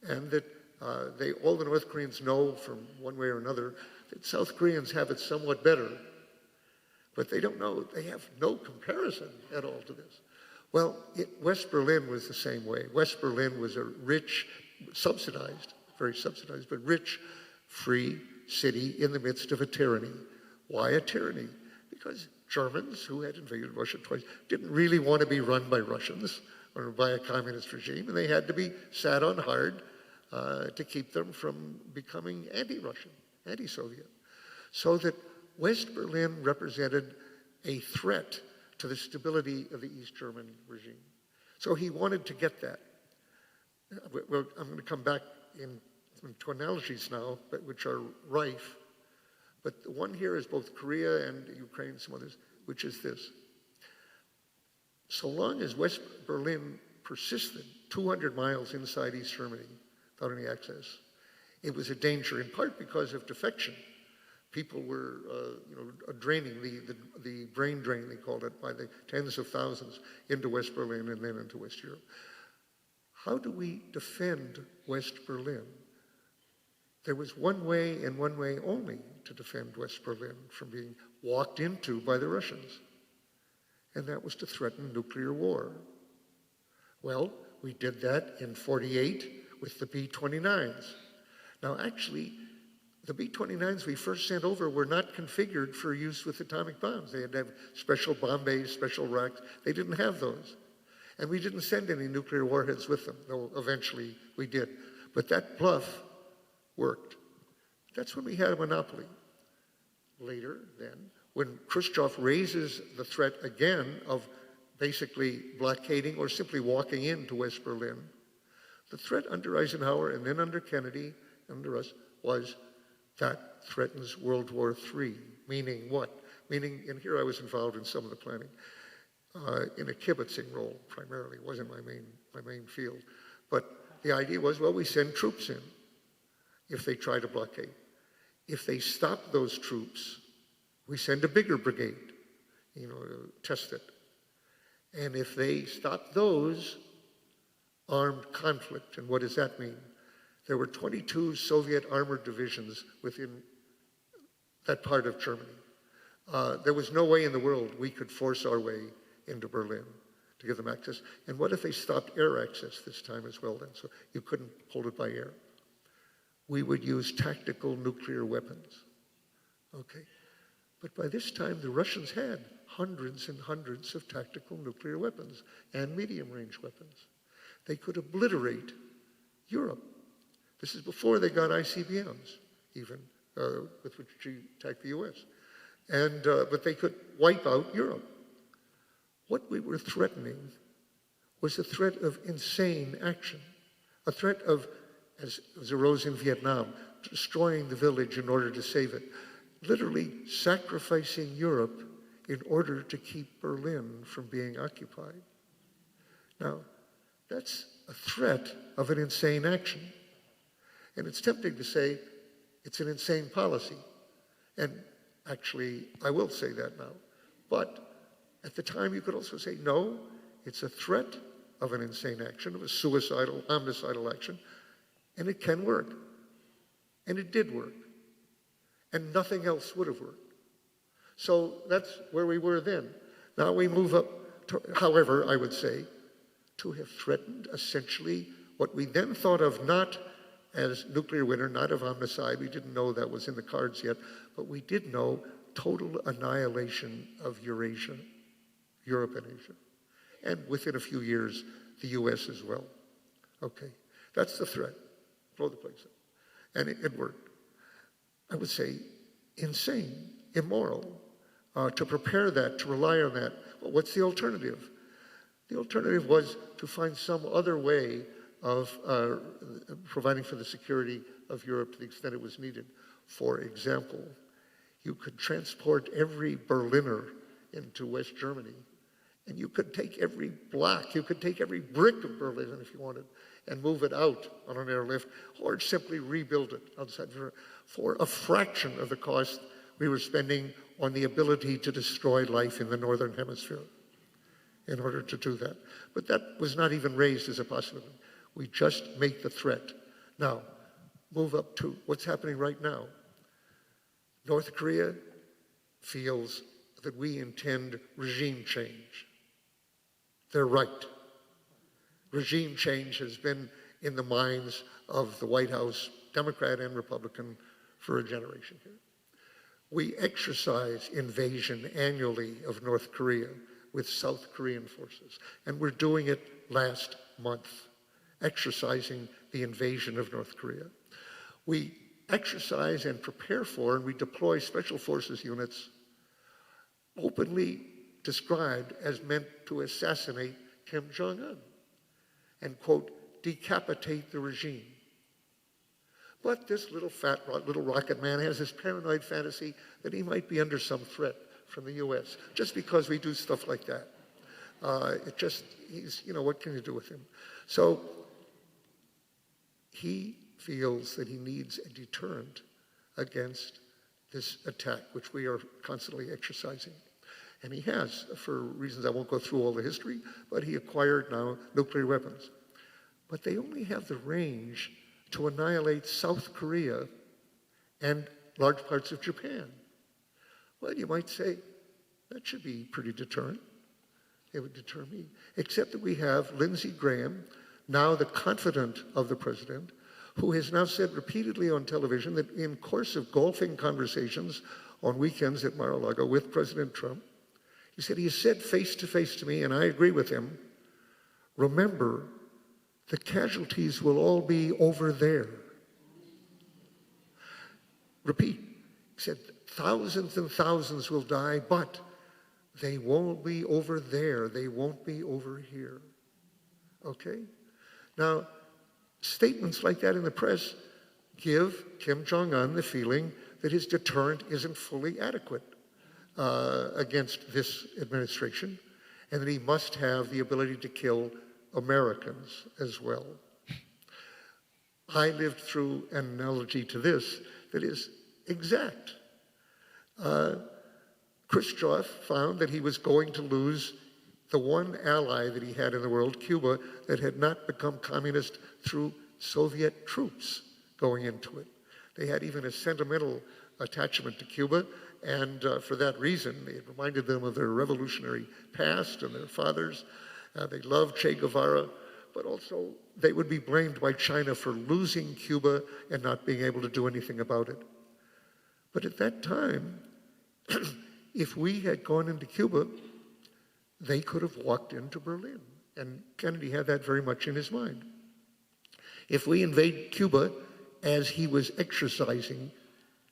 And that all the North Koreans know from one way or another that South Koreans have it somewhat better, but they don't know, they have no comparison at all to this. Well, West Berlin was the same way. West Berlin was a rich, subsidized, very subsidized, but rich, free city in the midst of a tyranny. Why a tyranny? Because Germans, who had invaded Russia twice, didn't really want to be run by Russians or by a communist regime, and they had to be sat on hard to keep them from becoming anti-Russian, anti-Soviet. So that West Berlin represented a threat to the stability of the East German regime. So he wanted to get that. Well, I'm going to come back into analogies now, but which are rife. But the one here is both Korea and Ukraine and some others, which is this. So long as West Berlin persisted 200 miles inside East Germany without any access, it was a danger, in part because of defection. People were, draining, the brain drain, they called it, by the tens of thousands into West Berlin and then into West Europe. How do we defend West Berlin? There was one way and one way only to defend West Berlin from being walked into by the Russians, and that was to threaten nuclear war. Well, we did that in 1948 with the B-29s. Now, actually, the B-29s we first sent over were not configured for use with atomic bombs. They had to have special bomb bays, special racks. They didn't have those. And we didn't send any nuclear warheads with them, though eventually we did. But that bluff worked. That's when we had a monopoly. Later, then, when Khrushchev raises the threat again of basically blockading or simply walking into West Berlin, the threat under Eisenhower and then under Kennedy, under us, was that threatens World War III. Meaning what? Meaning, and here I was involved in some of the planning, in a kibbutzing role primarily. It wasn't my main field. But the idea was, well, we send troops in if they try to blockade. If they stop those troops, we send a bigger brigade, to test it. And if they stop those, armed conflict. And what does that mean? There were 22 Soviet armored divisions within that part of Germany. There was no way in the world we could force our way into Berlin to give them access. And what if they stopped air access this time as well then? So you couldn't hold it by air. We would use tactical nuclear weapons. Okay. But by this time, the Russians had hundreds and hundreds of tactical nuclear weapons and medium-range weapons. They could obliterate Europe. This is before they got ICBMs, even, with which to attack the US. But they could wipe out Europe. What we were threatening was a threat of insane action, a threat of, as arose in Vietnam, destroying the village in order to save it, literally sacrificing Europe in order to keep Berlin from being occupied. Now, that's a threat of an insane action. And it's tempting to say it's an insane policy. And actually, I will say that now. But at the time, you could also say, no, it's a threat of an insane action, of a suicidal, homicidal action, and it can work. And it did work. And nothing else would have worked. So that's where we were then. Now we move up to, however, I would say, to have threatened essentially what we then thought of not as nuclear winter, not of homicide. We didn't know that was in the cards yet, but we did know total annihilation of Eurasia, Europe and Asia. And within a few years, the US as well. Okay, that's the threat. Blow the place up. And it worked. I would say insane, immoral, to prepare that, to rely on that. Well, what's the alternative? The alternative was to find some other way of providing for the security of Europe to the extent it was needed. For example, you could transport every Berliner into West Germany, and you could take every block, you could take every brick of Berlin if you wanted, and move it out on an airlift, or simply rebuild it outside for a fraction of the cost we were spending on the ability to destroy life in the Northern Hemisphere in order to do that. But that was not even raised as a possibility. We just make the threat. Now, move up to what's happening right now. North Korea feels that we intend regime change. They're right. Regime change has been in the minds of the White House, Democrat and Republican, for a generation here. We exercise invasion annually of North Korea with South Korean forces, and we're doing it last month, exercising the invasion of North Korea. We exercise and prepare for, and we deploy special forces units openly described as meant to assassinate Kim Jong-un and, quote, decapitate the regime. But this little fat, little rocket man has this paranoid fantasy that he might be under some threat from the US, just because we do stuff like that. He's, what can you do with him? So he feels that he needs a deterrent against this attack, which we are constantly exercising. And he has, for reasons I won't go through all the history, but he acquired now nuclear weapons. But they only have the range to annihilate South Korea and large parts of Japan. Well, you might say, that should be pretty deterrent. It would deter me. Except that we have Lindsey Graham, now the confidant of the president, who has now said repeatedly on television that in course of golfing conversations on weekends at Mar-a-Lago with President Trump, he has said face to face to me, and I agree with him, remember, the casualties will all be over there. Repeat, he said, thousands and thousands will die, but they won't be over there. They won't be over here. Okay? Now, statements like that in the press give Kim Jong-un the feeling that his deterrent isn't fully adequate against this administration, and that he must have the ability to kill Americans as well. I lived through an analogy to this that is exact. Khrushchev found that he was going to lose the one ally that he had in the world, Cuba, that had not become communist through Soviet troops going into it. They had even a sentimental attachment to Cuba, And for that reason, it reminded them of their revolutionary past and their fathers. They loved Che Guevara, but also they would be blamed by China for losing Cuba and not being able to do anything about it. But at that time, if we had gone into Cuba, they could have walked into Berlin. And Kennedy had that very much in his mind. If we invade Cuba, as he was exercising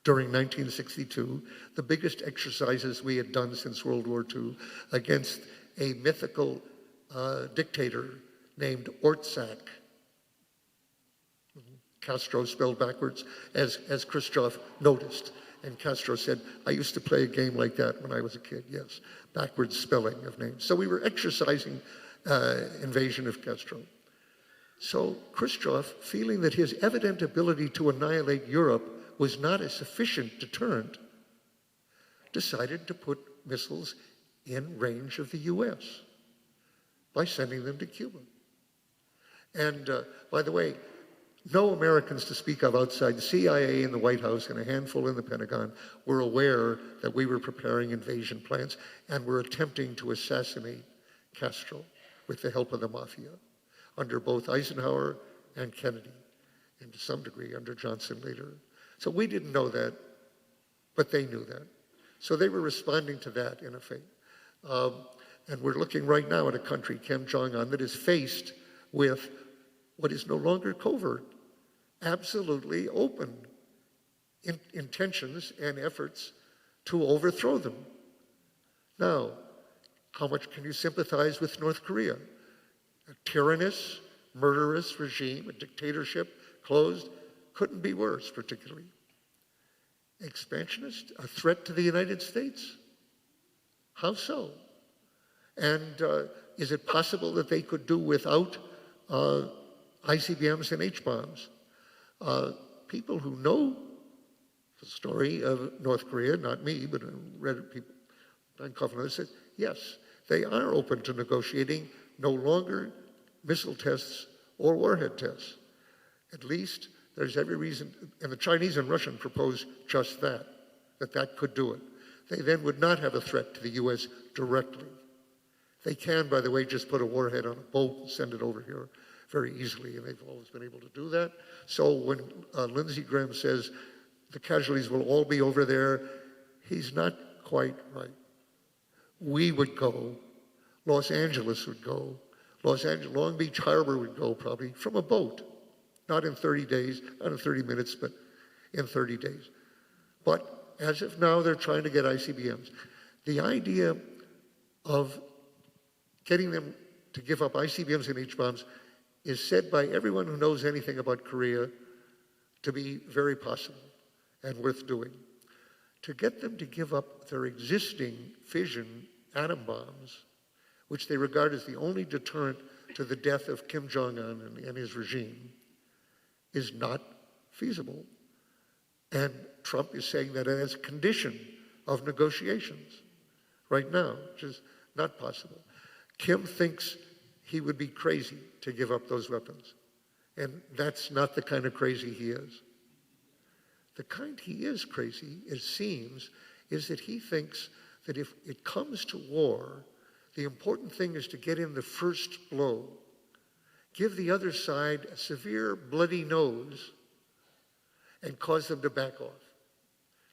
during 1962, the biggest exercises we had done since World War II against a mythical dictator named Ortsak. Castro spelled backwards, as Khrushchev noticed. And Castro said, I used to play a game like that when I was a kid. Yes, backwards spelling of names. So we were exercising invasion of Castro. So Khrushchev, feeling that his evident ability to annihilate Europe was not a sufficient deterrent, decided to put missiles in range of the U.S. by sending them to Cuba. And by the way, no Americans to speak of outside the CIA in the White House and a handful in the Pentagon were aware that we were preparing invasion plans and were attempting to assassinate Castro with the help of the mafia under both Eisenhower and Kennedy, and to some degree under Johnson later. So we didn't know that, but they knew that. So they were responding to that in effect. And we're looking right now at a country, Kim Jong-un, that is faced with what is no longer covert, absolutely open intentions and efforts to overthrow them. Now, how much can you sympathize with North Korea? A tyrannous, murderous regime, a dictatorship, closed, couldn't be worse particularly. Expansionist, a threat to the United States? How so? And is it possible that they could do without ICBMs and H-bombs? People who know the story of North Korea, not me, but I read people, Don Coughlin said, yes, they are open to negotiating no longer missile tests or warhead tests. At least there's every reason, and the Chinese and Russian propose just that could do it. They then would not have a threat to the U.S. directly. They can, by the way, just put a warhead on a boat and send it over here very easily, and they've always been able to do that. So when Lindsey Graham says the casualties will all be over there, he's not quite right. We would go, Los Angeles would go, Long Beach Harbor would go probably from a boat, not in 30 days, not in 30 minutes, but in 30 days. But as of now, they're trying to get ICBMs. The idea of getting them to give up ICBMs and H-bombs is said by everyone who knows anything about Korea to be very possible and worth doing. To get them to give up their existing fission atom bombs, which they regard as the only deterrent to the death of Kim Jong-un and his regime, is not feasible. And Trump is saying that as a condition of negotiations right now, which is not possible. Kim thinks he would be crazy to give up those weapons. And that's not the kind of crazy he is. The kind he is crazy, it seems, is that he thinks that if it comes to war, the important thing is to get in the first blow, give the other side a severe bloody nose, and cause them to back off.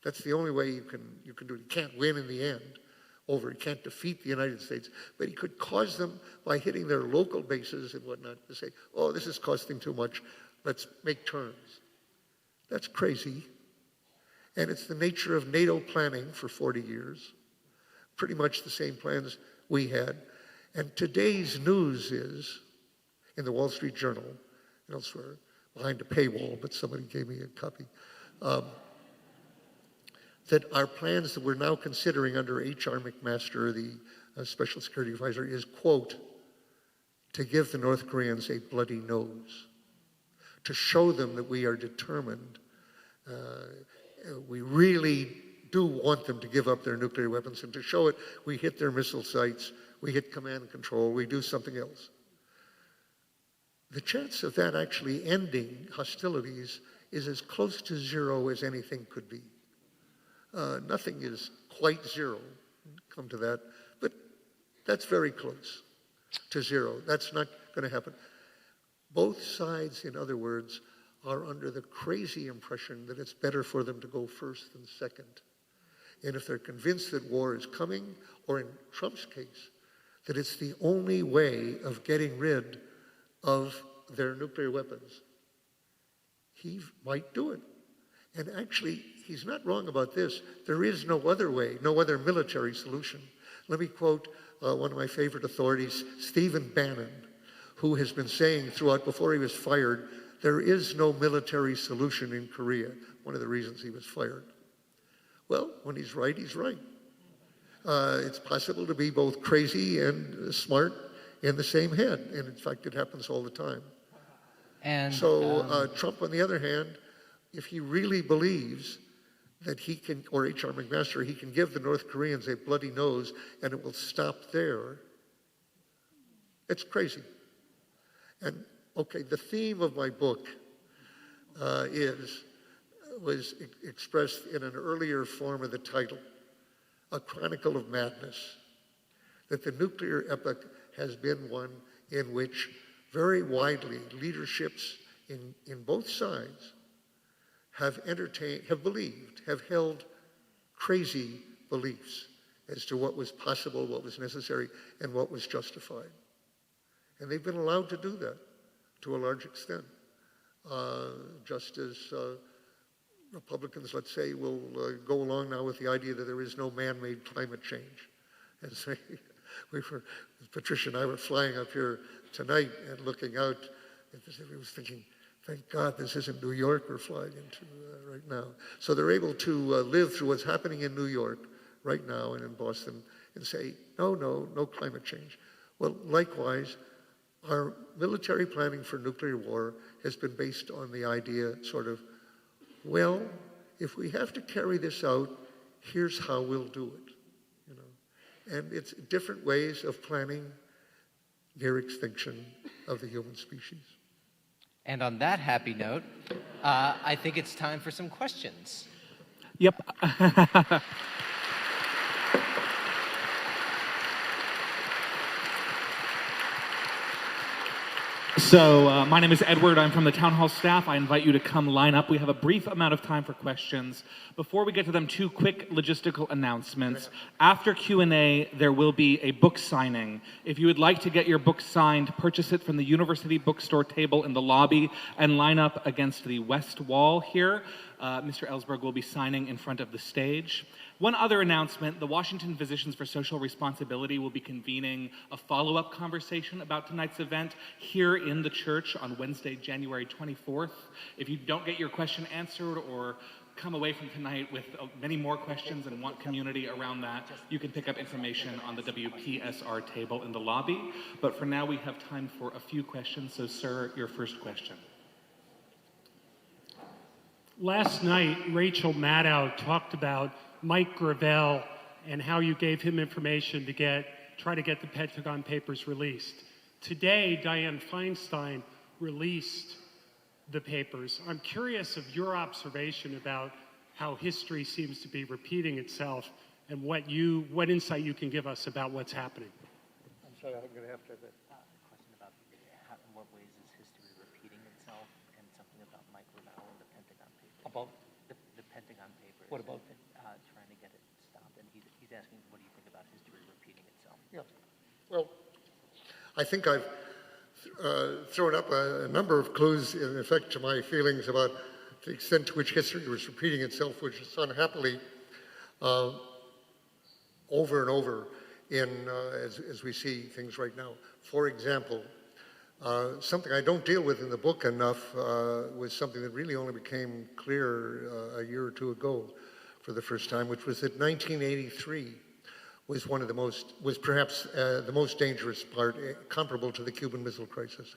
That's the only way you can do it. You can't win in the end over. You can't defeat the United States, but he could cause them by hitting their local bases and whatnot to say, oh, this is costing too much. Let's make terms. That's crazy. And it's the nature of NATO planning for 40 years. Pretty much the same plans we had. And today's news is, in the Wall Street Journal and elsewhere, behind a paywall, but somebody gave me a copy, that our plans that we're now considering under H.R. McMaster, the Special Security Advisor, is, quote, to give the North Koreans a bloody nose, to show them that we are determined. We really do want them to give up their nuclear weapons, and to show it, we hit their missile sites, we hit command and control, we do something else. The chance of that actually ending hostilities is as close to zero as anything could be. Nothing is quite zero, come to that, but that's very close to zero. That's not going to happen. Both sides, in other words, are under the crazy impression that it's better for them to go first than second. And if they're convinced that war is coming, or in Trump's case, that it's the only way of getting rid of their nuclear weapons, he might do it. And actually, he's not wrong about this. There is no other way, no other military solution. Let me quote one of my favorite authorities, Stephen Bannon, who has been saying throughout, before he was fired, there is no military solution in Korea, one of the reasons he was fired. Well, when he's right, he's right. It's possible to be both crazy and smart in the same head, and in fact, it happens all the time. And so Trump, on the other hand, if he really believes that he can, or H.R. McMaster, he can give the North Koreans a bloody nose and it will stop there, it's crazy. And okay, the theme of my book was expressed in an earlier form of the title, A Chronicle of Madness, that the nuclear epoch has been one in which very widely leaderships in both sides have believed, have held crazy beliefs as to what was possible, what was necessary, and what was justified. And they've been allowed to do that to a large extent. Just as Republicans, let's say, will go along now with the idea that there is no man-made climate change. And say, Patricia and I were flying up here tonight and looking out, and we was thinking, thank God this isn't New York we're flying into right now. So they're able to live through what's happening in New York right now and in Boston and say, no climate change. Well, likewise, our military planning for nuclear war has been based on the idea sort of, well, if we have to carry this out, here's how we'll do it. You know? And it's different ways of planning near extinction of the human species. And on that happy note, I think it's time for some questions. Yep. So my name is Edward. I'm from the town hall staff. I invite you to come line up. We have a brief amount of time for questions. Before we get to them, two quick logistical announcements. After Q&A, there will be a book signing. If you would like to get your book signed, purchase it from the University Bookstore table in the lobby and line up against the west wall here. Mr. Ellsberg will be signing in front of the stage. One other announcement, the Washington Physicians for Social Responsibility will be convening a follow-up conversation about tonight's event here in the church on Wednesday, January 24th. If you don't get your question answered or come away from tonight with many more questions and want community around that, you can pick up information on the WPSR table in the lobby. But for now, we have time for a few questions. So, sir, your first question. Last night, Rachel Maddow talked about Mike Gravel and how you gave him information to try to get the Pentagon Papers released. Today, Dianne Feinstein released the papers. I'm curious of your observation about how history seems to be repeating itself and what insight you can give us about what's happening. I'm sorry, I'm going to have to... Question about in what ways is history repeating itself, and something about Mike Gravel and the Pentagon Papers. About? The Pentagon Papers. What about? Trying to get it stopped, and he's asking, what do you think about history repeating itself? Yeah. Well, I think I've thrown up a number of clues, in effect, to my feelings about the extent to which history was repeating itself, which is unhappily over and over as we see things right now. For example, something I don't deal with in the book enough was something that really only became clear a year or two ago for the first time, which was that 1983 was perhaps the most dangerous part, comparable to the Cuban Missile Crisis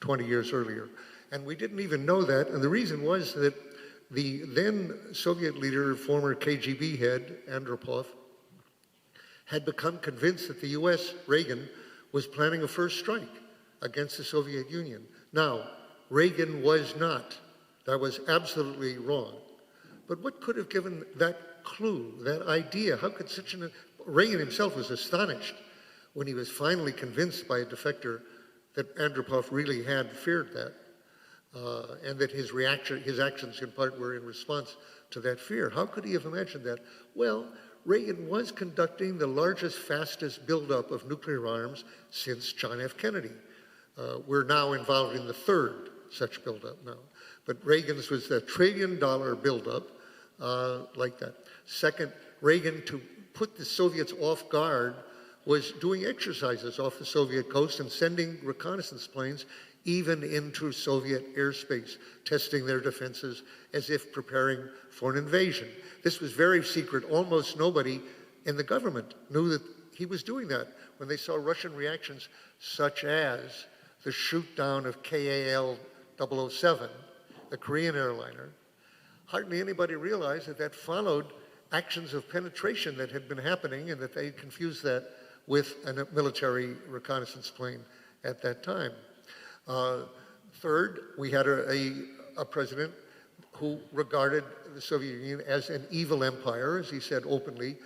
20 years earlier. And we didn't even know that, and the reason was that the then Soviet leader, former KGB head, Andropov, had become convinced that the US, Reagan, was planning a first strike against the Soviet Union. Now, Reagan was not. That was absolutely wrong. But what could have given that clue, that idea, how could such an... Reagan himself was astonished when he was finally convinced by a defector that Andropov really had feared that, and that his actions in part were in response to that fear. How could he have imagined that? Well, Reagan was conducting the largest, fastest buildup of nuclear arms since John F. Kennedy. We're now involved in the third such buildup now. But Reagan's was the $1 trillion buildup like that. Second, Reagan, to put the Soviets off guard, was doing exercises off the Soviet coast and sending reconnaissance planes even into Soviet airspace, testing their defenses as if preparing for an invasion. This was very secret. Almost nobody in the government knew that he was doing that. When they saw Russian reactions, such as the shoot down of KAL 007, the Korean airliner, hardly anybody realized that that followed actions of penetration that had been happening, and that they confused that with a military reconnaissance plane at that time. Third, we had a president who regarded the Soviet Union as an evil empire, as he said openly,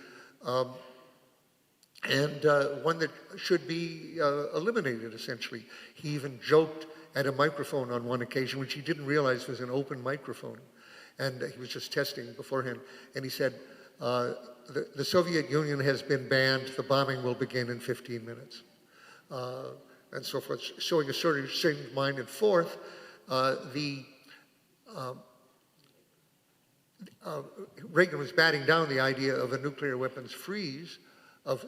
and one that should be eliminated, essentially. He even joked at a microphone on one occasion, which he didn't realize was an open microphone. And he was just testing beforehand. And he said, the Soviet Union has been banned. The bombing will begin in 15 minutes. And so forth, showing a sort of same mind. And fourth, Reagan was batting down the idea of a nuclear weapons freeze, of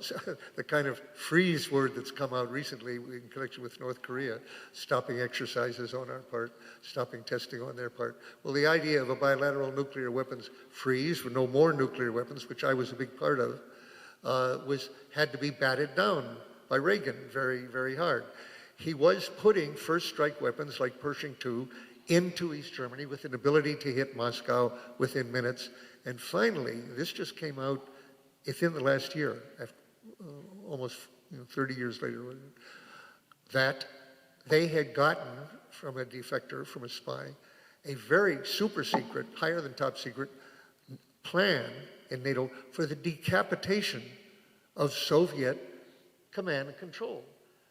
the kind of freeze word that's come out recently in connection with North Korea, stopping exercises on our part, stopping testing on their part. Well, the idea of a bilateral nuclear weapons freeze, with no more nuclear weapons, which I was a big part of, had to be batted down by Reagan very, very hard. He was putting first strike weapons like Pershing II into East Germany with an ability to hit Moscow within minutes. And finally, this just came out within the last year, after, almost 30 years later, that they had gotten from a defector, from a spy, a very super secret, higher than top secret plan in NATO for the decapitation of Soviet command and control.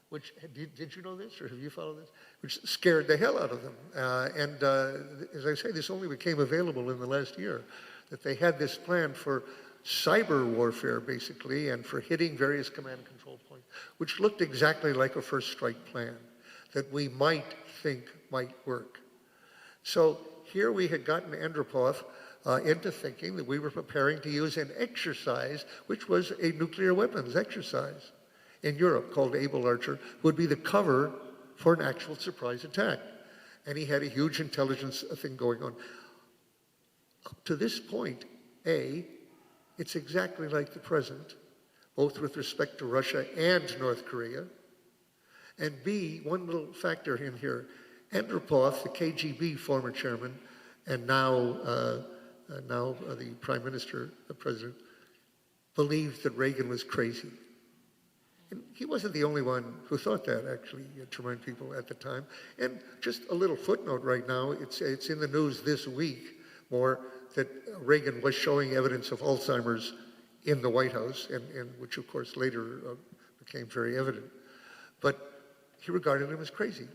Which, did you know this, or have you followed this? Which scared the hell out of them. As I say, this only became available in the last year, that they had this plan for cyber warfare, basically, and for hitting various command and control points, which looked exactly like a first strike plan that we might think might work. So here we had gotten Andropov into thinking that we were preparing to use an exercise, which was a nuclear weapons exercise in Europe called Able Archer, would be the cover for an actual surprise attack. And he had a huge intelligence thing going on. Up to this point, it's exactly like the present, both with respect to Russia and North Korea. And B, one little factor in here, Andropov, the KGB former chairman, and now the prime minister, the president, believed that Reagan was crazy. And he wasn't the only one who thought that, actually, to remind people at the time. And just a little footnote right now, it's in the news this week more that Reagan was showing evidence of Alzheimer's in the White House, and which of course later became very evident. But he regarded him as crazy.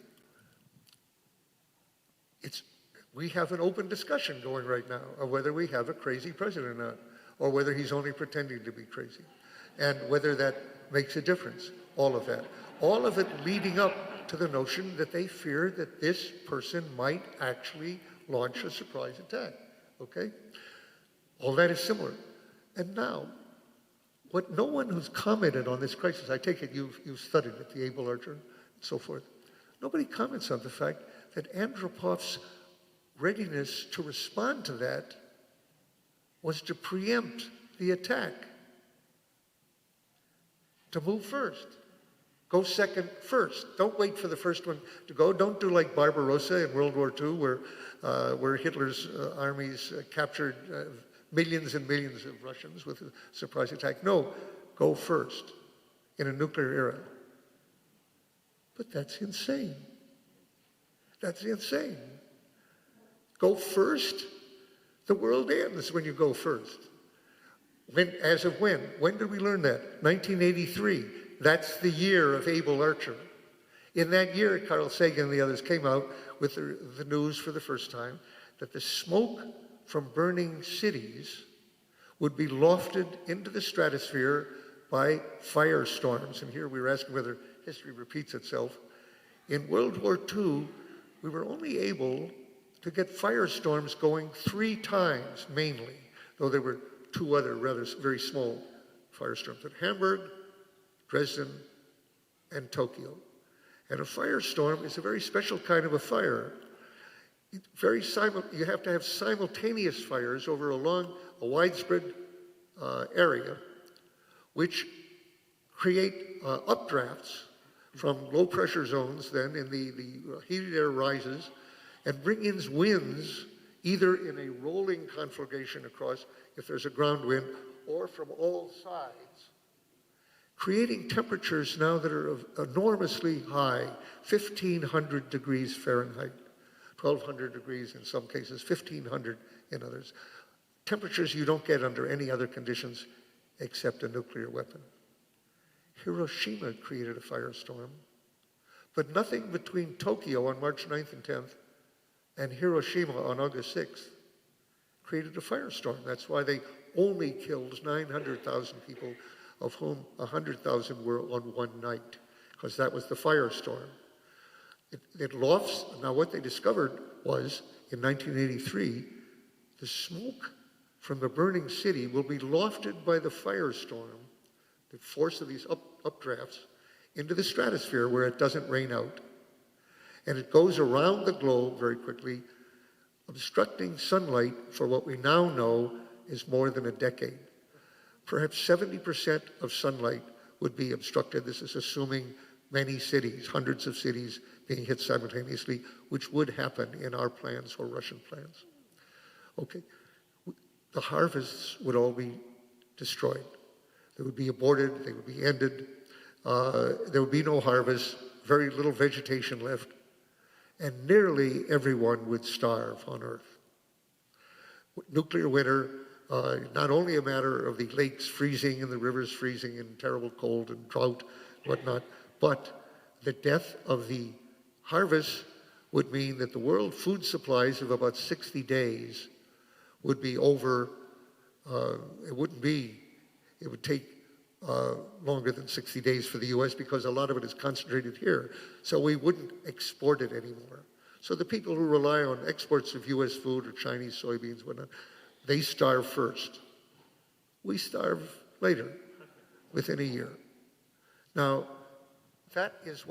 We have an open discussion going right now of whether we have a crazy president or not, or whether he's only pretending to be crazy, and whether that makes a difference, all of that. All of it leading up to the notion that they feared that this person might actually launch a surprise attack, okay? All that is similar. And now, what no one who's commented on this crisis, I take it you've studied it, the Able Archer and so forth, nobody comments on the fact that Andropov's readiness to respond to that was to preempt the attack. To move first. Go second first. Don't wait for the first one to go. Don't do like Barbarossa in World War II, where Hitler's armies captured millions and millions of Russians with a surprise attack. No, go first in a nuclear era. But that's insane. That's insane. Go first. The world ends when you go first. As of when? When did we learn that? 1983. That's the year of Able Archer. In that year, Carl Sagan and the others came out with the news for the first time that the smoke from burning cities would be lofted into the stratosphere by firestorms. And here we were asking whether history repeats itself. In World War II, we were only able to get firestorms going 3 times mainly, though there were 2 other rather very small firestorms at Hamburg, Dresden, and Tokyo. And a firestorm is a very special kind of a fire. You have to have simultaneous fires over a widespread area, which create updrafts from low pressure zones. Then in the heated air rises and bring in winds either in a rolling conflagration across, if there's a ground wind, or from all sides, creating temperatures now that are enormously high, 1,500 degrees Fahrenheit, 1,200 degrees in some cases, 1,500 in others. Temperatures you don't get under any other conditions except a nuclear weapon. Hiroshima created a firestorm, but nothing between Tokyo on March 9th and 10th and Hiroshima on August 6th created a firestorm. That's why they only killed 900,000 people, of whom 100,000 were on one night, because that was the firestorm. It lofts. Now what they discovered was, in 1983, the smoke from the burning city will be lofted by the firestorm, the force of these updrafts, into the stratosphere where it doesn't rain out. And it goes around the globe very quickly, obstructing sunlight for what we now know is more than a decade. Perhaps 70% of sunlight would be obstructed. This is assuming many cities, hundreds of cities being hit simultaneously, which would happen in our plans or Russian plans. Okay, the harvests would all be destroyed. They would be aborted, they would be ended. There would be no harvest, very little vegetation left, and nearly everyone would starve on Earth. Nuclear winter, not only a matter of the lakes freezing and the rivers freezing in terrible cold and drought and whatnot, but the death of the harvest would mean that the world food supplies of about 60 days would be over. It would take longer than 60 days for the U.S. because a lot of it is concentrated here. So we wouldn't export it anymore. So the people who rely on exports of U.S. food or Chinese soybeans, whatnot, they starve first. We starve later, within a year. Now, that is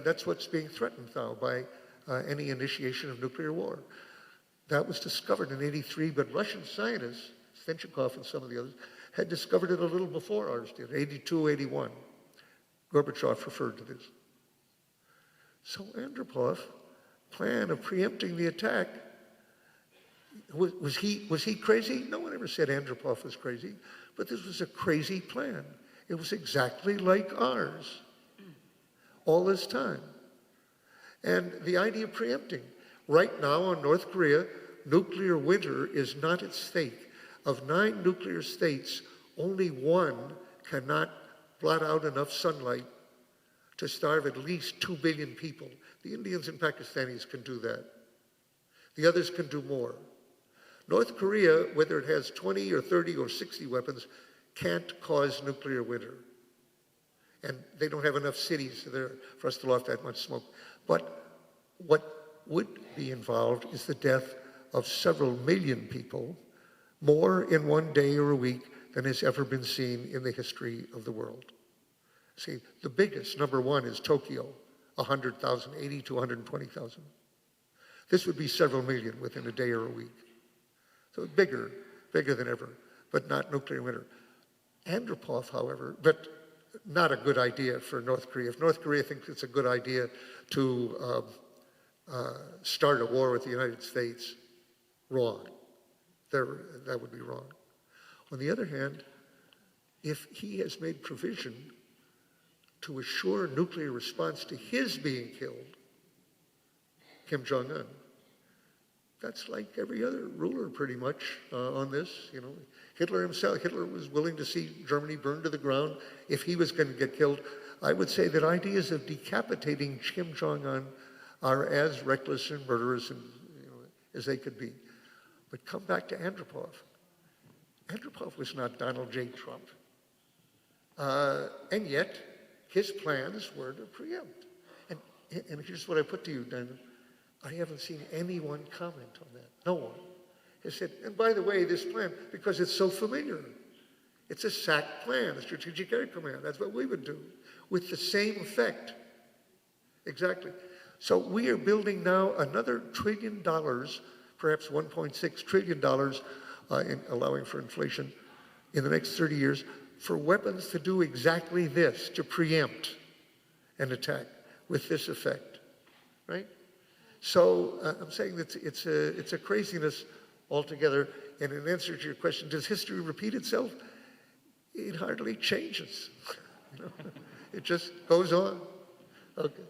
that's what's being threatened now by any initiation of nuclear war. That was discovered in '83, but Russian scientists, Svenchikov and some of the others, had discovered it a little before ours did, 82, 81. Gorbachev referred to this. So Andropov plan of preempting the attack, was he crazy? No one ever said Andropov was crazy, but this was a crazy plan. It was exactly like ours all this time. And the idea of preempting. Right now on North Korea, nuclear winter is not at stake. Of 9 nuclear states, only 1 cannot blot out enough sunlight to starve at least 2 billion people. The Indians and Pakistanis can do that. The others can do more. North Korea, whether it has 20 or 30 or 60 weapons, can't cause nuclear winter. And they don't have enough cities there for us to loft that much smoke. But what would be involved is the death of several million people, more in one day or a week than has ever been seen in the history of the world. See, the biggest, number 1, is Tokyo, 100,000, 80 to 120,000. This would be several million within a day or a week. So bigger than ever, but not nuclear winter. Andropov, however, but not a good idea for North Korea. If North Korea thinks it's a good idea to start a war with the United States, wrong. That would be wrong. On the other hand, if he has made provision to assure nuclear response to his being killed, Kim Jong-un, That's like every other ruler pretty much on this. Hitler was willing to see Germany burned to the ground if he was going to get killed. I would say that ideas of decapitating Kim Jong-un are as reckless and murderous as they could be. But come back to Andropov. Andropov was not Donald J. Trump. And yet, his plans were to preempt. And here's what I put to you, Daniel. I haven't seen anyone comment on that. No one has said, and by the way, this plan, because it's so familiar, it's a SAC plan, a Strategic Air Command. That's what we would do, with the same effect. Exactly. So we are building now another $1 trillion, perhaps $1.6 trillion, in allowing for inflation in the next 30 years, for weapons to do exactly this, to preempt an attack with this effect, right? So I'm saying that it's a craziness altogether. And in answer to your question, does history repeat itself? It hardly changes. It just goes on. Okay.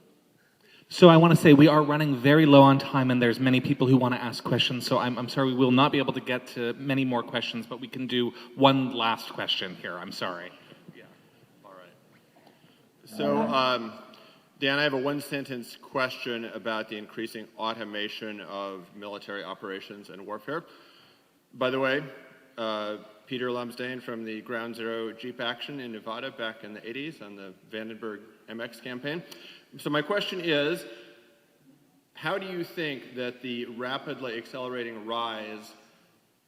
So I want to say we are running very low on time, and there's many people who want to ask questions. So I'm sorry, we will not be able to get to many more questions, but we can do one last question here. I'm sorry. Yeah. All right. So, Dan, I have a one-sentence question about the increasing automation of military operations and warfare. By the way, Peter Lumsdaine from the Ground Zero Jeep action in Nevada back in the 80s on the Vandenberg MX campaign. So my question is, how do you think that the rapidly accelerating rise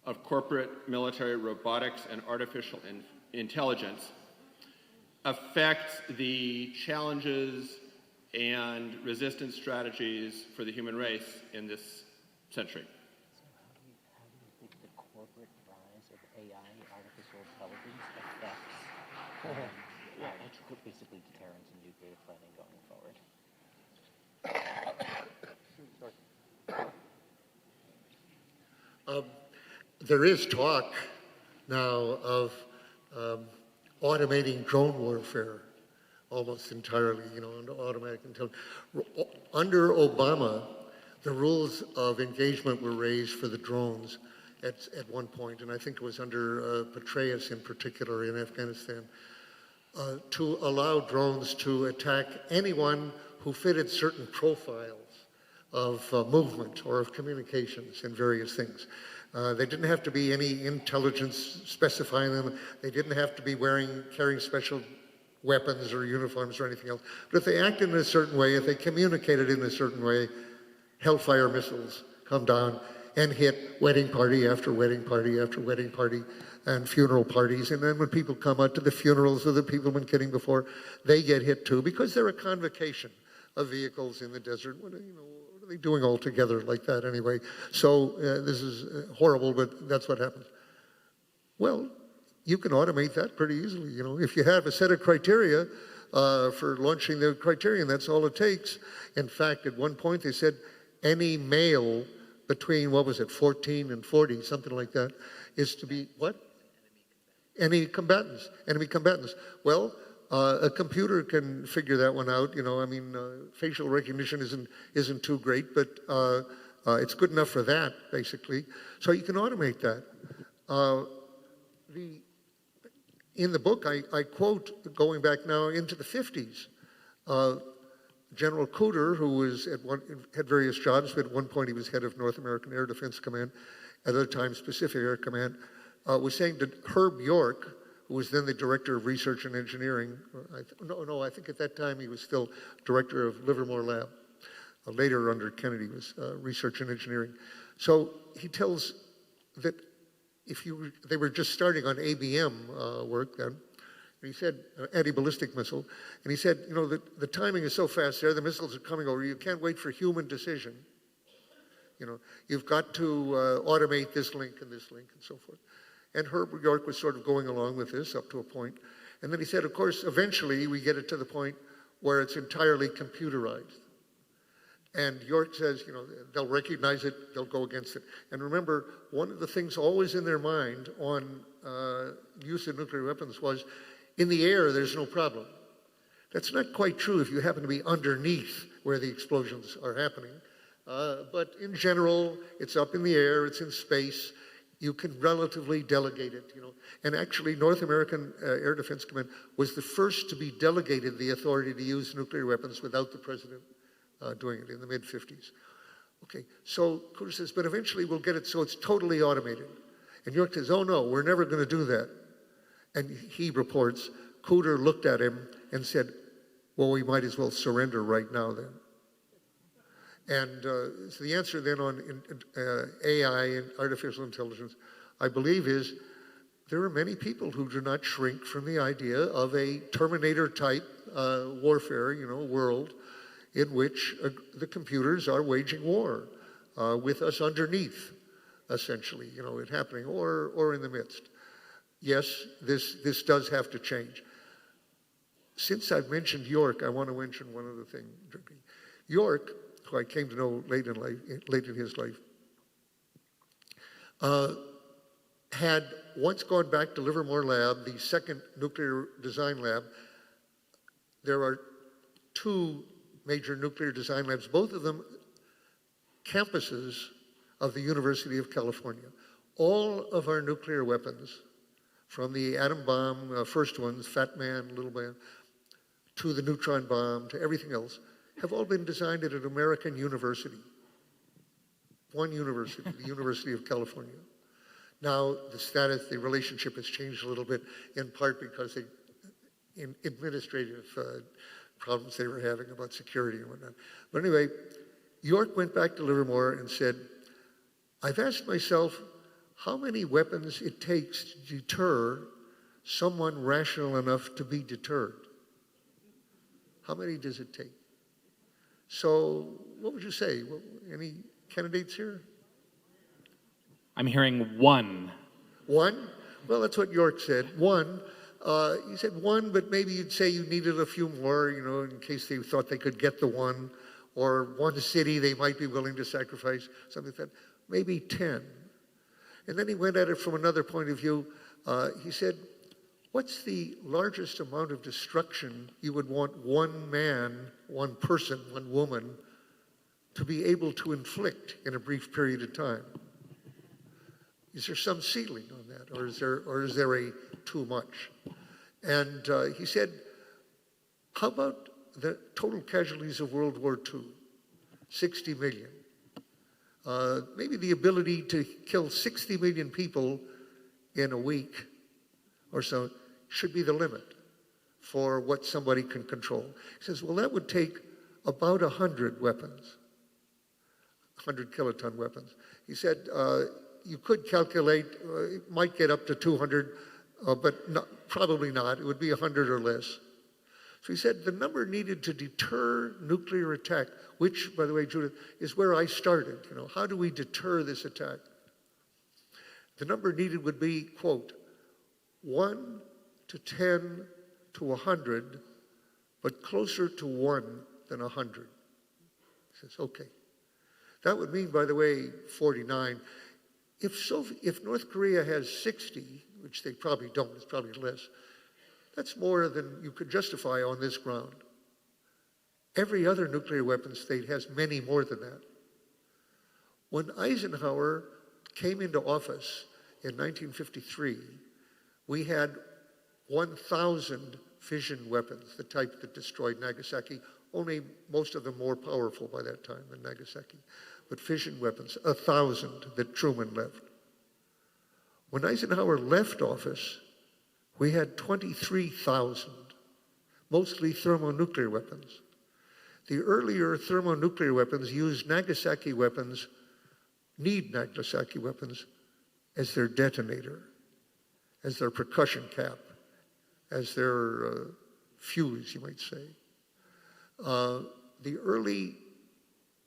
of corporate military robotics and artificial intelligence affects the challenges and resistance strategies for the human race in this century? How do you think the corporate rise of AI, artificial intelligence, affects basically deterrence and nuclear planning going forward? There is talk now of automating drone warfare almost entirely, into automatic intelligence. Under Obama, the rules of engagement were raised for the drones at one point, and I think it was under Petraeus in particular in Afghanistan, to allow drones to attack anyone who fitted certain profiles of movement or of communications and various things. They didn't have to be any intelligence specifying them. They didn't have to be carrying special weapons or uniforms or anything else. But if they acted in a certain way, if they communicated in a certain way, Hellfire missiles come down and hit wedding party after wedding party after wedding party and funeral parties. And then when people come out to the funerals of the people been kidding before, they get hit too, because they're a convocation of vehicles in the desert. What are they doing all together like that anyway? So this is horrible, but that's what happens. Well, you can automate that pretty easily. If you have a set of criteria for launching the criterion, that's all it takes. In fact, at one point they said any male between, 14 and 40, something like that, is to be what? Enemy combatants. Well, a computer can figure that one out. Facial recognition isn't too great, but it's good enough for that, basically. So you can automate that. In the book, I quote, going back now into the 50s, General Cooter, who had various jobs, but at one point he was head of North American Air Defense Command, at other times Pacific Air Command, was saying to Herb York, who was then the director of research and engineering, I think at that time he was still director of Livermore Lab. Later under Kennedy was research and engineering. So he tells that they were just starting on ABM work then, and he said, anti-ballistic missile, and he said, the timing is so fast there, the missiles are coming over, you can't wait for human decision. You've got to automate this link and so forth. And Herb York was sort of going along with this up to a point. And then he said, of course, eventually we get it to the point where it's entirely computerized. And York says, they'll recognize it, they'll go against it. And remember, one of the things always in their mind on use of nuclear weapons was, in the air, there's no problem. That's not quite true if you happen to be underneath where the explosions are happening. But in general, it's up in the air, it's in space. You can relatively delegate it, you know. And actually, North American Air Defense Command was the first to be delegated the authority to use nuclear weapons without the president doing it in the mid-50s. Okay, so Cooter says, but eventually we'll get it so it's totally automated. And York says, oh no, we're never going to do that. And he reports, Cooter looked at him and said, well, we might as well surrender right now then. And so the answer then on AI and artificial intelligence, I believe, is there are many people who do not shrink from the idea of a Terminator-type warfare, you know, world in which the computers are waging war with us underneath, essentially, you know, it happening, or in the midst. Yes, this does have to change. Since I've mentioned York, I want to mention one other thing. York, who I came to know late in his life, had once gone back to Livermore Lab, the second nuclear design lab. There are two major nuclear design labs, both of them campuses of the University of California. All of our nuclear weapons, from the atom bomb, first ones, Fat Man, Little Man, to the neutron bomb, to everything else, have all been designed at an American university. One university, the University of California. Now, the relationship has changed a little bit, in part because in administrative problems they were having about security and whatnot. But anyway, York went back to Livermore and said, I've asked myself how many weapons it takes to deter someone rational enough to be deterred. How many does it take? So what would you say? Any candidates here? I'm hearing one. One? Well, that's what York said. One. He said one, but maybe you'd say you needed a few more, you know, in case they thought they could get the one, or one city they might be willing to sacrifice, something like that. Maybe 10. And then he went at it from another point of view. He said, what's the largest amount of destruction you would want one man, one person, one woman to be able to inflict in a brief period of time? Is there some ceiling on that, or is there a too much? And he said, how about the total casualties of World War II? 60 million. Maybe the ability to kill 60 million people in a week or so should be the limit for what somebody can control. He says, well, that would take about 100 weapons, 100 kiloton weapons. He said, you could calculate, it might get up to 200, but probably not. It would be 100 or less. So he said the number needed to deter nuclear attack, which, by the way, Judith, is where I started. You know, how do we deter this attack? The number needed would be, quote, 1 to 10 to 100, but closer to 1 than 100. He says, okay. That would mean, by the way, 49. If North Korea has 60, which they probably don't, it's probably less, that's more than you could justify on this ground. Every other nuclear weapon state has many more than that. When Eisenhower came into office in 1953, we had 1,000 fission weapons, the type that destroyed Nagasaki, only most of them more powerful by that time than Nagasaki. But fission weapons, 1,000 that Truman left. When Eisenhower left office, we had 23,000, mostly thermonuclear weapons. The earlier thermonuclear weapons used Nagasaki weapons, need Nagasaki weapons as their detonator, as their percussion cap, as their fuse, you might say. The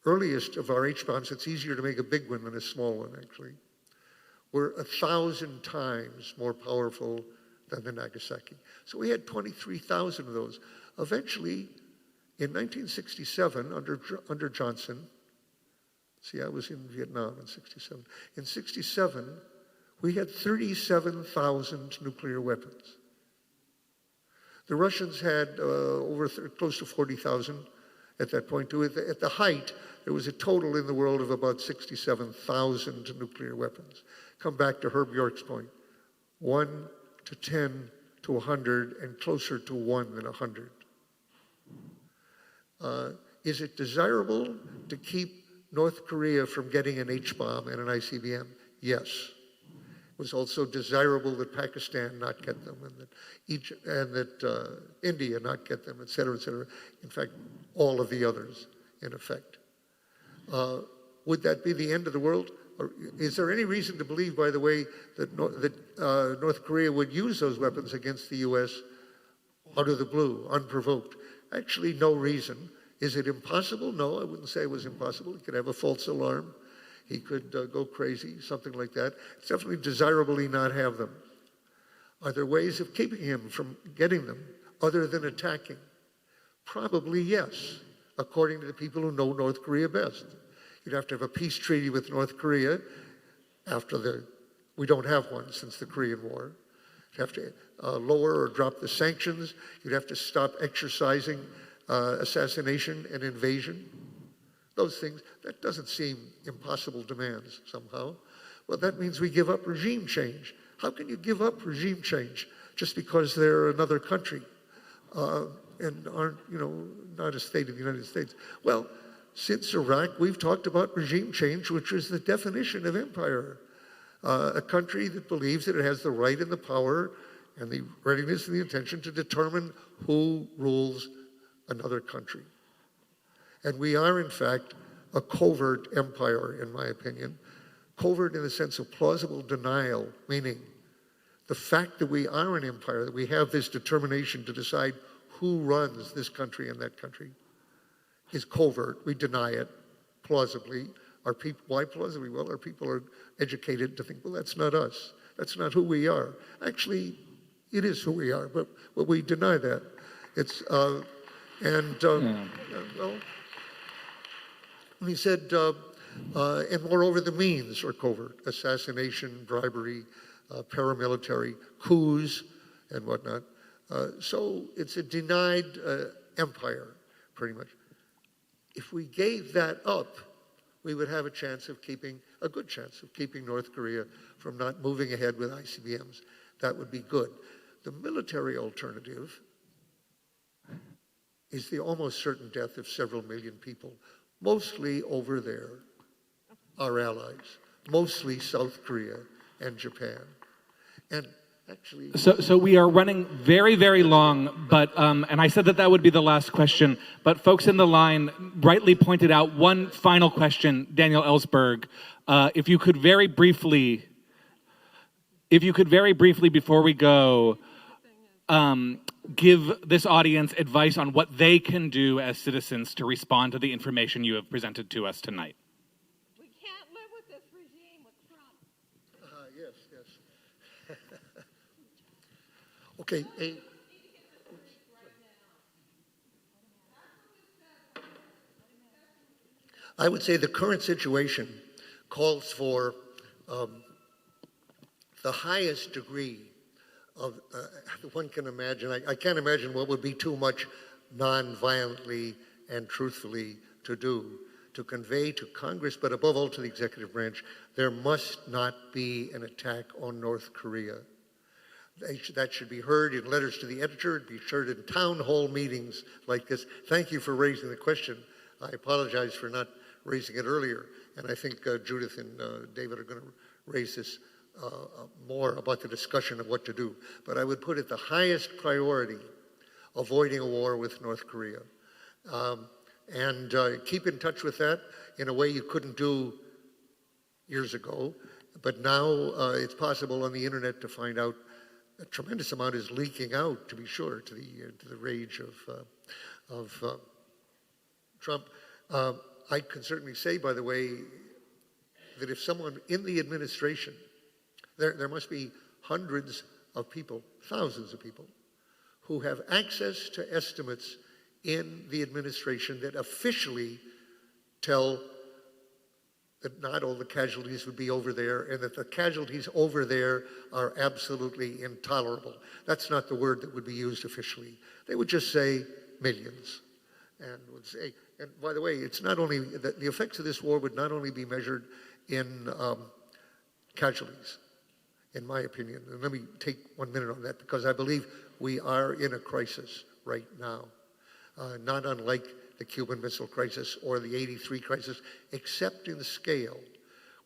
earliest of our H-bombs, it's easier to make a big one than a small one, actually, were 1,000 times more powerful than the Nagasaki. So we had 23,000 of those. Eventually, in 1967, under Johnson, see, I was in Vietnam in 67. In 67, we had 37,000 nuclear weapons. The Russians had close to 40,000, at that point, too. At the height, there was a total in the world of about 67,000 nuclear weapons. Come back to Herb York's point. 1 to 10 to 100, and closer to 1 than 100. Is it desirable to keep North Korea from getting an H-bomb and an ICBM? Yes. It was also desirable that Pakistan not get them, and that Egypt and that India not get them, et cetera, et cetera. In fact, all of the others, in effect. Would that be the end of the world? Or is there any reason to believe, by the way, that North Korea would use those weapons against the U.S. out of the blue, unprovoked? Actually, no reason. Is it impossible? No, I wouldn't say it was impossible. He could have a false alarm. He could go crazy, something like that. It's definitely desirable he not have them. Are there ways of keeping him from getting them other than attacking? Probably yes, according to the people who know North Korea best. You'd have to have a peace treaty with North Korea we don't have one since the Korean War. You'd have to lower or drop the sanctions. You'd have to stop exercising assassination and invasion. Those things, that doesn't seem impossible demands somehow. Well, that means we give up regime change. How can you give up regime change just because they're another country and aren't, not a state of the United States? Well, since Iraq, we've talked about regime change, which is the definition of empire. A country that believes that it has the right and the power and the readiness and the intention to determine who rules another country. And we are, in fact, a covert empire, in my opinion. Covert in the sense of plausible denial, meaning the fact that we are an empire, that we have this determination to decide who runs this country and that country, is covert. We deny it plausibly. Why plausibly? Well, our people are educated to think, well, that's not us. That's not who we are. Actually, it is who we are, but we deny that. It's, well, he said, and moreover, the means are covert: assassination, bribery, paramilitary, coups, and whatnot. So it's a denied empire, pretty much. If we gave that up, we would have a good chance of keeping North Korea from not moving ahead with ICBMs. That would be good. The military alternative is the almost certain death of several million people, mostly over there, our allies, mostly South Korea and Japan. And actually... So we are running very, very long, but, and I said that would be the last question, but folks in the line rightly pointed out one final question, Daniel Ellsberg. If you could very briefly before we go, give this audience advice on what they can do as citizens to respond to the information you have presented to us tonight. We can't live with this regime with Trump. Yes. Okay. I would say the current situation calls for the highest degree of one can imagine. I can't imagine what would be too much non-violently and truthfully to do, to convey to Congress, but above all to the executive branch, there must not be an attack on North Korea. That should be heard in letters to the editor, be heard in town hall meetings like this. Thank you for raising the question. I apologize for not raising it earlier, and I think Judith and David are going to raise this more about the discussion of what to do. But I would put it the highest priority, avoiding a war with North Korea. And keep in touch with that in a way you couldn't do years ago. But now it's possible on the internet to find out. A tremendous amount is leaking out, to be sure, to the rage of Trump. I can certainly say, by the way, that if someone in the administration, there must be hundreds of people, thousands of people, who have access to estimates in the administration that officially tell that not all the casualties would be over there, and that the casualties over there are absolutely intolerable. That's not the word that would be used officially. They would just say millions, and would say, And by the way, it's not only, the effects of this war would not only be measured in casualties, in my opinion. And let me take 1 minute on that, because I believe we are in a crisis right now, not unlike the Cuban Missile Crisis or the '83 crisis, except in scale.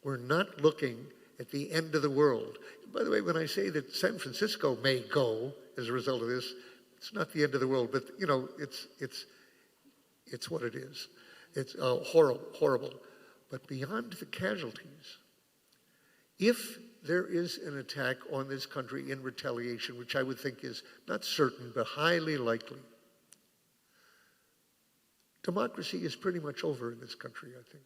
We're not looking at the end of the world. By the way, when I say that San Francisco may go as a result of this, it's not the end of the world, but you know, it's what it is. It's horrible. But beyond the casualties, if there is an attack on this country in retaliation, which I would think is not certain, but highly likely, democracy is pretty much over in this country, I think.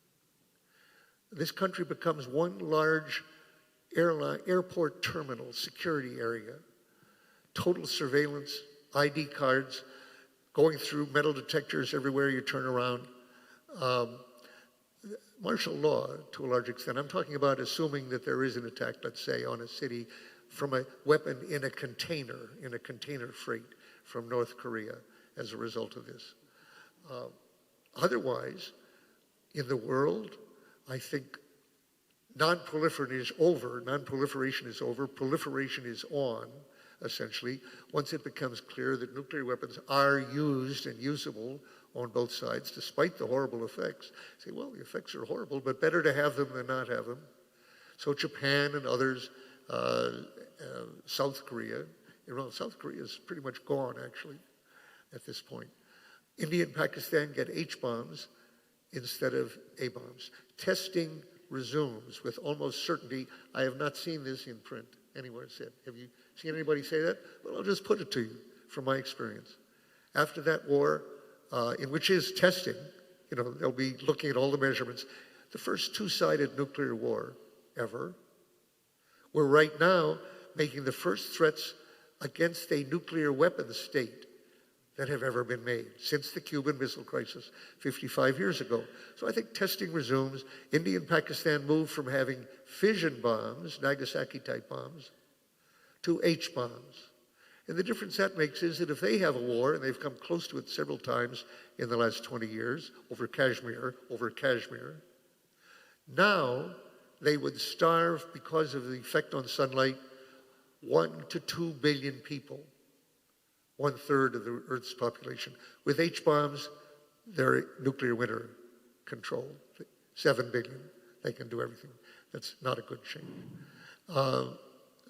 This country becomes one large airport terminal, security area, total surveillance, ID cards, going through metal detectors everywhere you turn around. Martial law, to a large extent. I'm talking about assuming that there is an attack, let's say, on a city from a weapon in a container freight from North Korea as a result of this. Otherwise, in the world, I think non-proliferation is over, proliferation is on, essentially, once it becomes clear that nuclear weapons are used and usable on both sides, despite the horrible effects. Say, well, the effects are horrible, but better to have them than not have them. So Japan and others, South Korea, South Korea is pretty much gone, actually, at this point. India and Pakistan get H-bombs instead of A-bombs. Testing resumes with almost certainty. I have not seen this in print anywhere said. Have you seen anybody say that? Well, I'll just put it to you from my experience. After that war, in which is testing, they'll be looking at all the measurements. The first two-sided nuclear war ever. We're right now making the first threats against a nuclear weapons state that have ever been made since the Cuban Missile Crisis 55 years ago. So I think testing resumes. India and Pakistan move from having fission bombs, Nagasaki-type bombs, to H-bombs. And the difference that makes is that if they have a war, and they've come close to it several times in the last 20 years, over Kashmir, now they would starve, because of the effect on sunlight, 1 to 2 billion people. 1/3 of the Earth's population. With H-bombs, they're nuclear winter control. 7 billion, they can do everything. That's not a good change.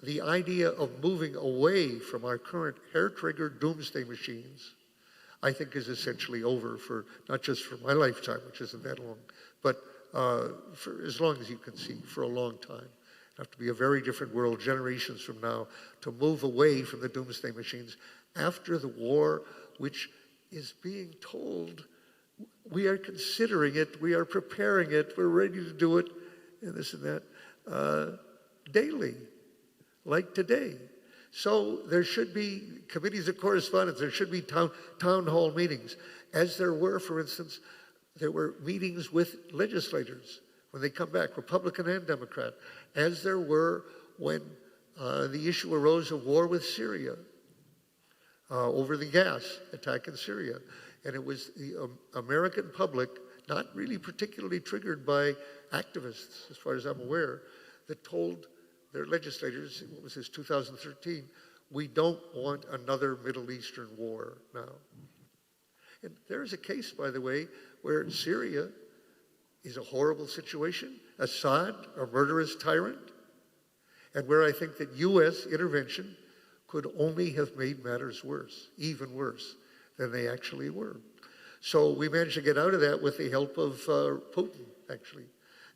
The idea of moving away from our current hair-triggered doomsday machines, I think, is essentially over for, not just for my lifetime, which isn't that long, but for as long as you can see, for a long time. It'll have to be a very different world generations from now to move away from the doomsday machines after the war, which is being told we are considering it, we are preparing it, we're ready to do it, and this and that, daily, like today. So there should be committees of correspondence, there should be town hall meetings, as there were, for instance, there were meetings with legislators when they come back, Republican and Democrat, as there were when the issue arose of war with Syria, over the gas attack in Syria. And it was the American public, not really particularly triggered by activists, as far as I'm aware, that told their legislators, what was this, 2013, we don't want another Middle Eastern war now. And there's a case, by the way, where Syria is a horrible situation, Assad, a murderous tyrant, and where I think that U.S. intervention could only have made matters worse, even worse than they actually were. So we managed to get out of that with the help of Putin, actually,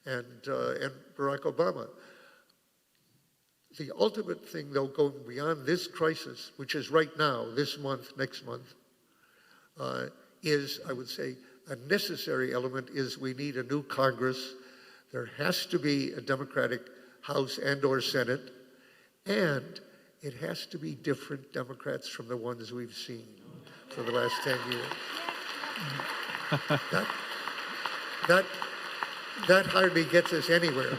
and Barack Obama. The ultimate thing, though, going beyond this crisis, which is right now, this month, next month, is, I would say, a necessary element is we need a new Congress. There has to be a Democratic House and or Senate, and it has to be different Democrats from the ones we've seen for the last 10 years. That hardly gets us anywhere.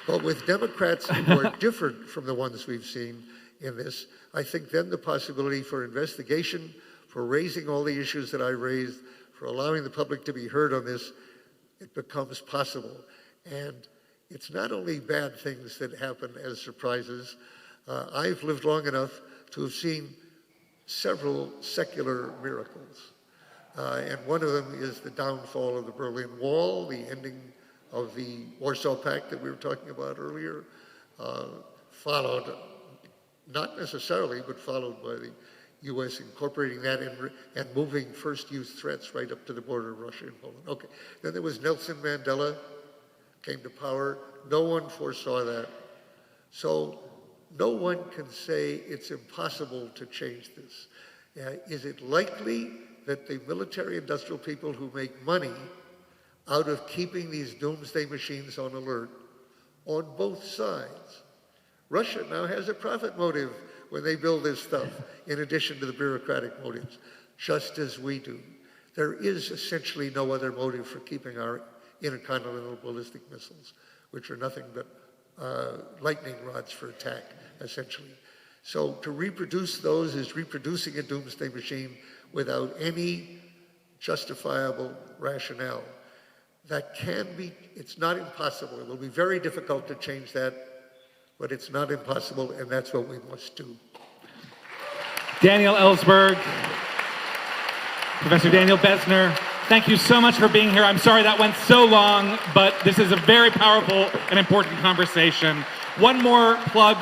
But with Democrats who are different from the ones we've seen in this, I think then the possibility for investigation, for raising all the issues that I raised, for allowing the public to be heard on this, it becomes possible. And it's not only bad things that happen as surprises. I've lived long enough to have seen several secular miracles. And one of them is the downfall of the Berlin Wall, the ending of the Warsaw Pact that we were talking about earlier, followed, not necessarily, but followed by the U.S. incorporating that and moving first use threats right up to the border of Russia and Poland. Okay, then there was Nelson Mandela, came to power. No one foresaw that. So no one can say it's impossible to change this. Is it likely that the military-industrial people who make money out of keeping these doomsday machines on alert on both sides? Russia now has a profit motive when they build this stuff, in addition to the bureaucratic motives, just as we do. There is essentially no other motive for keeping our intercontinental ballistic missiles, which are nothing but lightning rods for attack, essentially. So to reproduce those is reproducing a doomsday machine without any justifiable rationale. That can be, it's not impossible. It will be very difficult to change that, but it's not impossible, and that's what we must do. Daniel Ellsberg, Professor Daniel Bessner, thank you so much for being here. I'm sorry that went so long, but this is a very powerful and important conversation. One more plug